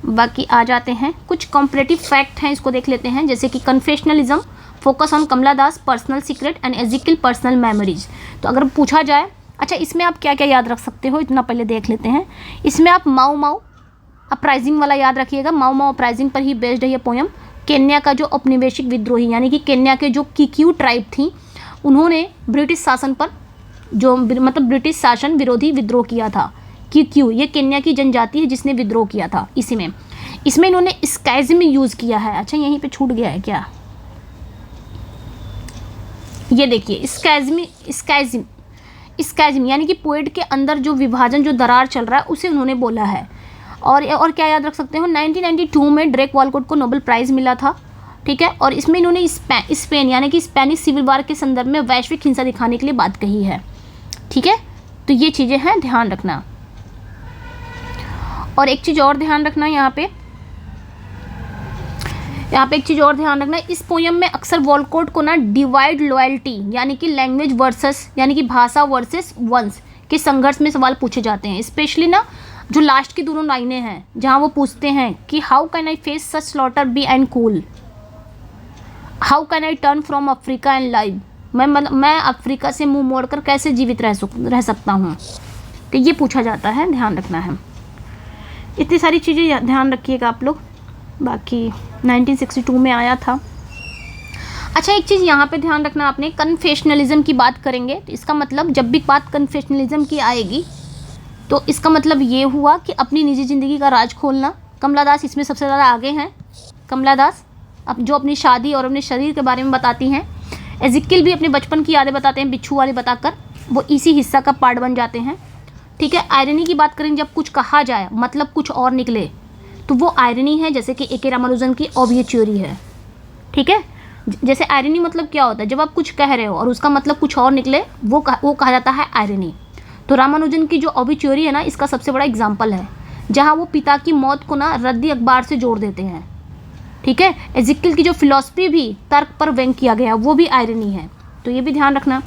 बाकी आ जाते हैं कुछ कॉम्परेटिव फैक्ट हैं, इसको देख लेते हैं, जैसे कि confessionalism focus on Kamala Das personal secret and Ezekiel personal memories. तो अगर पूछा जाए, अच्छा इसमें आप क्या क्या याद रख सकते हो, इतना पहले देख लेते हैं। इसमें आप माऊ माऊ अपराइजिंग वाला याद रखिएगा, माऊ माऊ अपराइजिंग पर ही बेस्ड है ये पोएम। केन्या का जो औपनिवेशिक विद्रोही, यानी कि केन्या के जो किक्यू ट्राइब थी, उन्होंने ब्रिटिश शासन पर जो मतलब ब्रिटिश शासन विरोधी विद्रोह किया था। किक्यू ये केन्या की जनजाति है जिसने विद्रोह किया था। इसमें इन्होंने स्कैज़िम यूज़ किया है। अच्छा यहीं पे छूट गया है क्या, ये देखिए स्कैज़िम यानी कि पोएट के अंदर जो विभाजन, जो दरार चल रहा है उसे उन्होंने बोला है। और क्या याद रख सकते हो, 1992 में ड्रेक वॉलकॉट को नोबेल प्राइज़ मिला था, ठीक है, और इसमें इन्होंने स्पेन यानी कि स्पेनिश सिविल वार के संदर्भ में वैश्विक हिंसा दिखाने के लिए बात कही है, ठीक है। तो ये चीज़ें हैं, ध्यान रखना। और एक चीज़ और ध्यान रखना, यहाँ पे एक चीज़ और ध्यान रखना, इस पोएम में अक्सर वॉलकॉट को ना डिवाइड लॉयल्टी यानी कि लैंग्वेज वर्सेस यानी कि भाषा वर्सेस वंश के संघर्ष में सवाल पूछे जाते हैं। स्पेशली ना जो लास्ट की दोनों लाइनें हैं जहाँ वो पूछते हैं कि how can I face such slaughter be and cool, how can I turn from Africa and live, मैं अफ्रीका से मुंह मोड़कर कैसे जीवित रह सकता हूँ, तो ये पूछा जाता है, ध्यान रखना है। इतनी सारी चीज़ें ध्यान रखिएगा आप लोग। बाकी 1962 में आया था। अच्छा, एक चीज़ यहाँ पे ध्यान रखना आपने, कन्फेशनलिज्म की बात करेंगे तो इसका मतलब जब भी बात कन्फेशनलिज्म की आएगी तो इसका मतलब ये हुआ कि अपनी निजी ज़िंदगी का राज खोलना। कमला दास इसमें सबसे ज़्यादा आगे हैं। कमला दास अब जो अपनी शादी और अपने शरीर के बारे में बताती हैं। एजिकिल भी अपने बचपन की यादें बताते हैं बिच्छू वाले बताकर, वो इसी हिस्सा का पार्ट बन जाते हैं। ठीक है, आयरनी की बात करें, जब कुछ कहा जाए मतलब कुछ और निकले तो वो आयरनी है, जैसे कि ए.के. रामानुजन की ऑब्वियचुअरी है। ठीक है, जैसे आयरनी मतलब क्या होता है, जब आप कुछ कह रहे हो और उसका मतलब कुछ और निकले वो कहा जाता है आयरनी। तो रामानुजन की जो ऑब्विचुअरी है ना, इसका सबसे बड़ा एग्जाम्पल है, जहाँ वो पिता की मौत को ना रद्दी अखबार से जोड़ देते हैं। ठीक है, एजिकिल की जो फिलॉसफी भी तर्क पर व्यंग किया गया वो भी आयरनी है, तो ये भी ध्यान रखना।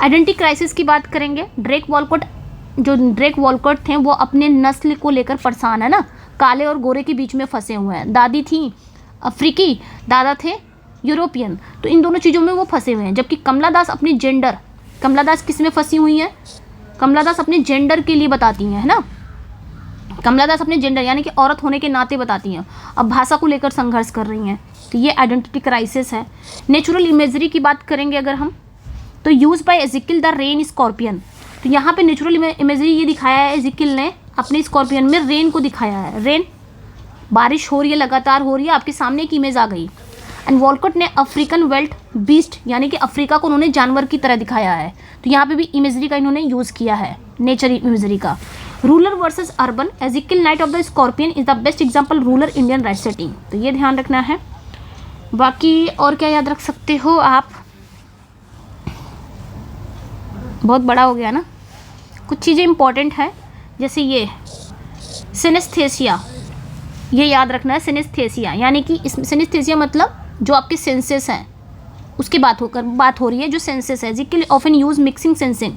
आइडेंटिटी क्राइसिस की बात करेंगे। ड्रेक वॉलकॉट थे वो अपने नस्ल को लेकर परेशान है ना, काले और गोरे के बीच में फंसे हुए हैं। दादी थी अफ्रीकी, दादा थे यूरोपियन, तो इन दोनों चीज़ों में वो फंसे हुए हैं। जबकि कमला दास अपनी जेंडर, कमला दास किस में फंसी हुई हैं, कमला दास अपने जेंडर के लिए बताती हैं, है ना। कमला दास अपने जेंडर यानी कि औरत होने के नाते बताती हैं, अब भाषा को लेकर संघर्ष कर रही हैं, तो ये आइडेंटिटी क्राइसिस है। नेचुरल इमेजरी की बात करेंगे अगर हम, तो use by Ezekiel the rain scorpion, तो यहाँ पे नेचुरल इमेजरी ये दिखाया है, एजिकिल ने अपने स्कॉर्पियन में रेन को दिखाया है। रेन, बारिश हो रही है, लगातार हो रही है, आपके सामने एक इमेज आ गई। एंड वॉलकॉट ने अफ्रीकन वेल्ट बीस्ट यानी कि अफ्रीका को उन्होंने जानवर की तरह दिखाया है, तो यहाँ पे भी इमेजरी का इन्होंने यूज़ किया है, नेचर इमेजरी का। Rural versus urban, Ezekiel night of the scorpion is the best example rural Indian right setting, तो ये ध्यान रखना है। बाकी और क्या याद रख सकते हो आप, बहुत बड़ा हो गया ना। कुछ चीज़ें इंपॉर्टेंट है, जैसे ये सिनेस्थेसिया, ये याद रखना है। सिनेस्थेसिया यानी कि इस सिनेस्थेसिया मतलब जो आपके सेंसेस हैं उसकी बात हो रही है, जो सेंसेस है। एजिकिल ऑफन यूज मिक्सिंग सेंसिंग,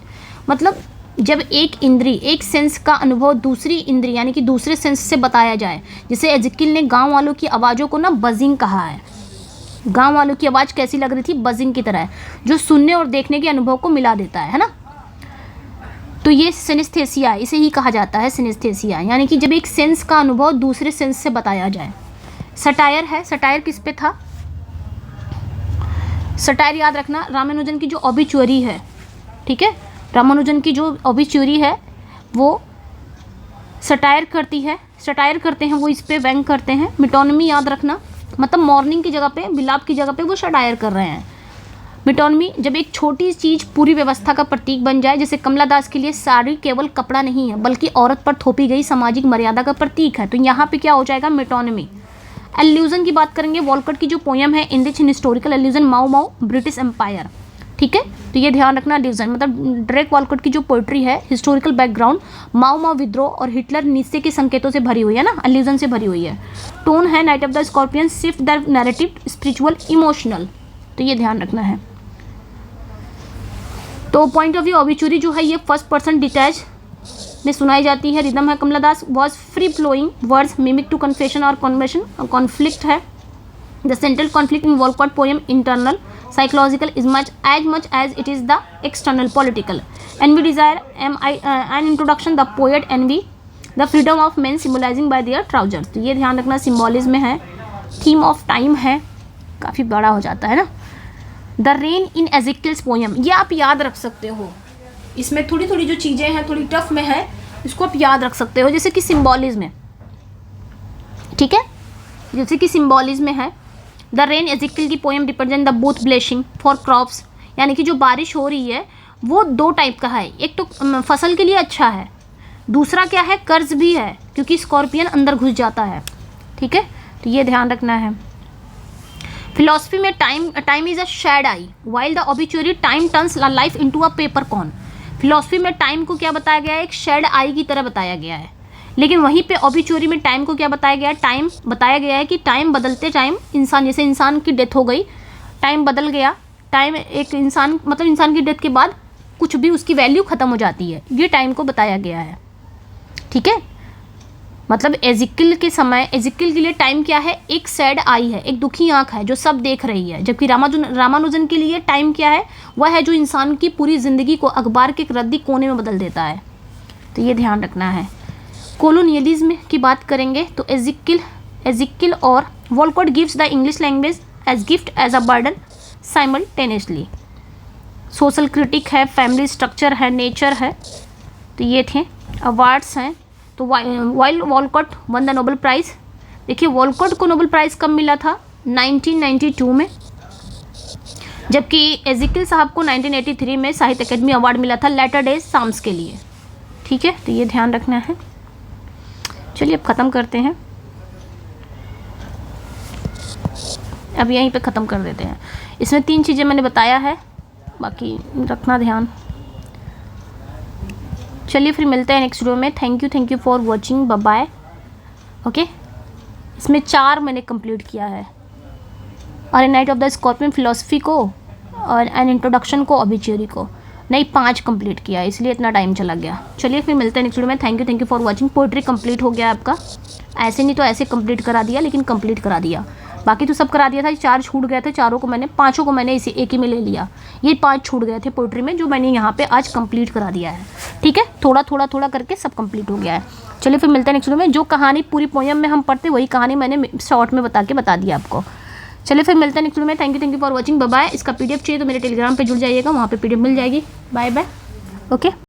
मतलब जब एक इंद्री, एक सेंस का अनुभव दूसरी इंद्री यानी कि दूसरे सेंस से बताया जाए। जैसे एजिकिल ने गांव वालों की आवाज़ों को ना बजिंग कहा है। गांव वालों की आवाज़ कैसी लग रही थी, बजिंग की तरह, जो सुनने और देखने के अनुभव को मिला देता है ना। तो ये सिनेस्थेसिया, इसे ही कहा जाता है सिनेस्थेसिया, यानी कि जब एक सेंस का अनुभव दूसरे सेंस से बताया जाए। सटायर है, सटायर किस पे था, सटायर याद रखना, रामानुजन की जो ऑब्विचुअरी है। ठीक है, रामानुजन की जो ऑब्विचुअरी है वो सटायर करती है, सटायर करते हैं वो, इस पे व्यंग करते हैं। मिटोनमी याद रखना, मतलब मॉर्निंग की जगह पे, विलाप की जगह पे वो सटायर कर रहे हैं। मिटोनमी, जब एक छोटी चीज़ पूरी व्यवस्था का प्रतीक बन जाए, जैसे कमला दास के लिए साड़ी केवल कपड़ा नहीं है बल्कि औरत पर थोपी गई सामाजिक मर्यादा का प्रतीक है, तो यहाँ पे क्या हो जाएगा, मिटोनमी। एल्यूजन की बात करेंगे, वॉलकॉट की जो पोयम है इंडिच इन हिस्टोरिकल एल्यूजन, माओ माओ ब्रिटिश एम्पायर। ठीक है, तो ये ध्यान रखना, एल्यूजन मतलब ड्रेक वॉलकॉट की जो पोइट्री है, हिस्टोरिकल बैकग्राउंड, माओ माओ विद्रोह और हिटलर नीचे के संकेतों से भरी हुई है ना, एल्यूजन से भरी हुई है। टोन है night of the scorpion, shift the narrative, spiritual, emotional, तो ये ध्यान रखना है। तो पॉइंट ऑफ व्यू ऑब्विचुअरी जो है ये फर्स्ट पर्सन डिटैच में सुनाई जाती है। रिदम है Kamala Das was free flowing words mimic to confession और कन्वर्शन, कॉन्फ्लिक्ट है। The central conflict in Walcott poem internal psychological is much as it is the external political. Envy desire an introduction, the poet envy the freedom of man symbolizing by their trousers, तो ये ध्यान रखना, symbolism है। Theme of time है, काफ़ी बड़ा हो जाता है ना। द रेन इन एजिकिल्स पोएम, ये आप याद रख सकते हो, इसमें थोड़ी थोड़ी जो चीज़ें हैं थोड़ी टफ में है, इसको आप याद रख सकते हो, जैसे कि सिम्बॉलिज्म है। ठीक है, जैसे कि सिम्बॉलिज्म है। द रेन एजिकिल की poem represent the both blessing for crops, यानी कि जो बारिश हो रही है वो दो टाइप का है, एक तो फसल के लिए अच्छा है, दूसरा क्या है, कर्ज भी है, क्योंकि स्कॉर्पियन अंदर घुस जाता है। ठीक है, तो ये ध्यान रखना है। फिलॉसफी में time is a shade eye while the obituary time turns life into a paper corn. Philosophy में टाइम को क्या बताया गया है, एक शेड आई की तरह बताया गया है, लेकिन वहीं पे ऑब्विचुअरी में टाइम को क्या बताया गया है, टाइम बताया गया है कि टाइम बदलते टाइम इंसान, जैसे इंसान की डेथ हो गई, टाइम बदल गया, टाइम एक इंसान मतलब इंसान की डेथ के बाद कुछ भी उसकी वैल्यू ख़त्म हो जाती है, ये टाइम को बताया गया है। ठीक है, मतलब एजिकिल के समय, एजिकिल के लिए टाइम क्या है, एक सैड आई है, एक दुखी आंख है जो सब देख रही है, जबकि रामानुजन के लिए टाइम क्या है, वह है जो इंसान की पूरी ज़िंदगी को अखबार के एक रद्दी कोने में बदल देता है, तो ये ध्यान रखना है। कोलोनियलिज्म की बात करेंगे तो एजिकिल और Walcott gives the English language as gift as a burden, simultaneously. Social critic है, फैमिली स्ट्रक्चर है, नेचर है। तो ये थे अवार्ड्स हैं। तो while Walcott won the Nobel prize. देखिए वॉलकॉट को नोबेल प्राइज़ कब मिला था? 1992 में, जबकि एजिकिल साहब को 1983 में साहित्य अकेडमी अवार्ड मिला था लैटर डे साम्स के लिए। ठीक है, तो ये ध्यान रखना है। चलिए अब ख़त्म करते हैं, अब यहीं पे ख़त्म कर देते हैं। इसमें 3 चीज़ें मैंने बताया है, बाकी रखना ध्यान। चलिए फिर मिलते हैं नेक्स्ट वीडियो में। Thank you for watching, bye bye. Okay, इसमें 4 मैंने कंप्लीट किया है, और night of the scorpion philosophy को और एन इंट्रोडक्शन को, ऑबिचुअरी को नहीं 5 कंप्लीट किया, इसलिए इतना टाइम चला गया। चलिए फिर मिलते हैं नेक्स्ट वीडियो में। Thank you for watching. Poetry complete हो गया आपका, ऐसे नहीं तो ऐसे कंप्लीट करा दिया, लेकिन कंप्लीट करा दिया। बाकी तो सब करा दिया था, 4 छूट गए थे, 4 को मैंने 5 को मैंने इसी एक ही में ले लिया। ये 5 छूट गए थे पोइट्री में, जो मैंने यहाँ पे आज कंप्लीट करा दिया है। ठीक है, थोड़ा करके सब कंप्लीट हो गया है। चलिए फिर मिलते हैं नेक्स्ट वीडियो में। जो कहानी पूरी पोएम में हम पढ़ते वही कहानी मैंने शॉर्ट में बता दिया आपको। चलिए फिर मिलते हैं नेक्स्ट वीडियो में। Thank you for watching, bye bye. इसका PDF चाहिए तो मेरे टेलीग्राम पे जुड़ जाइएगा, वहाँ पे PDF मिल जाएगी। Bye bye. ओके।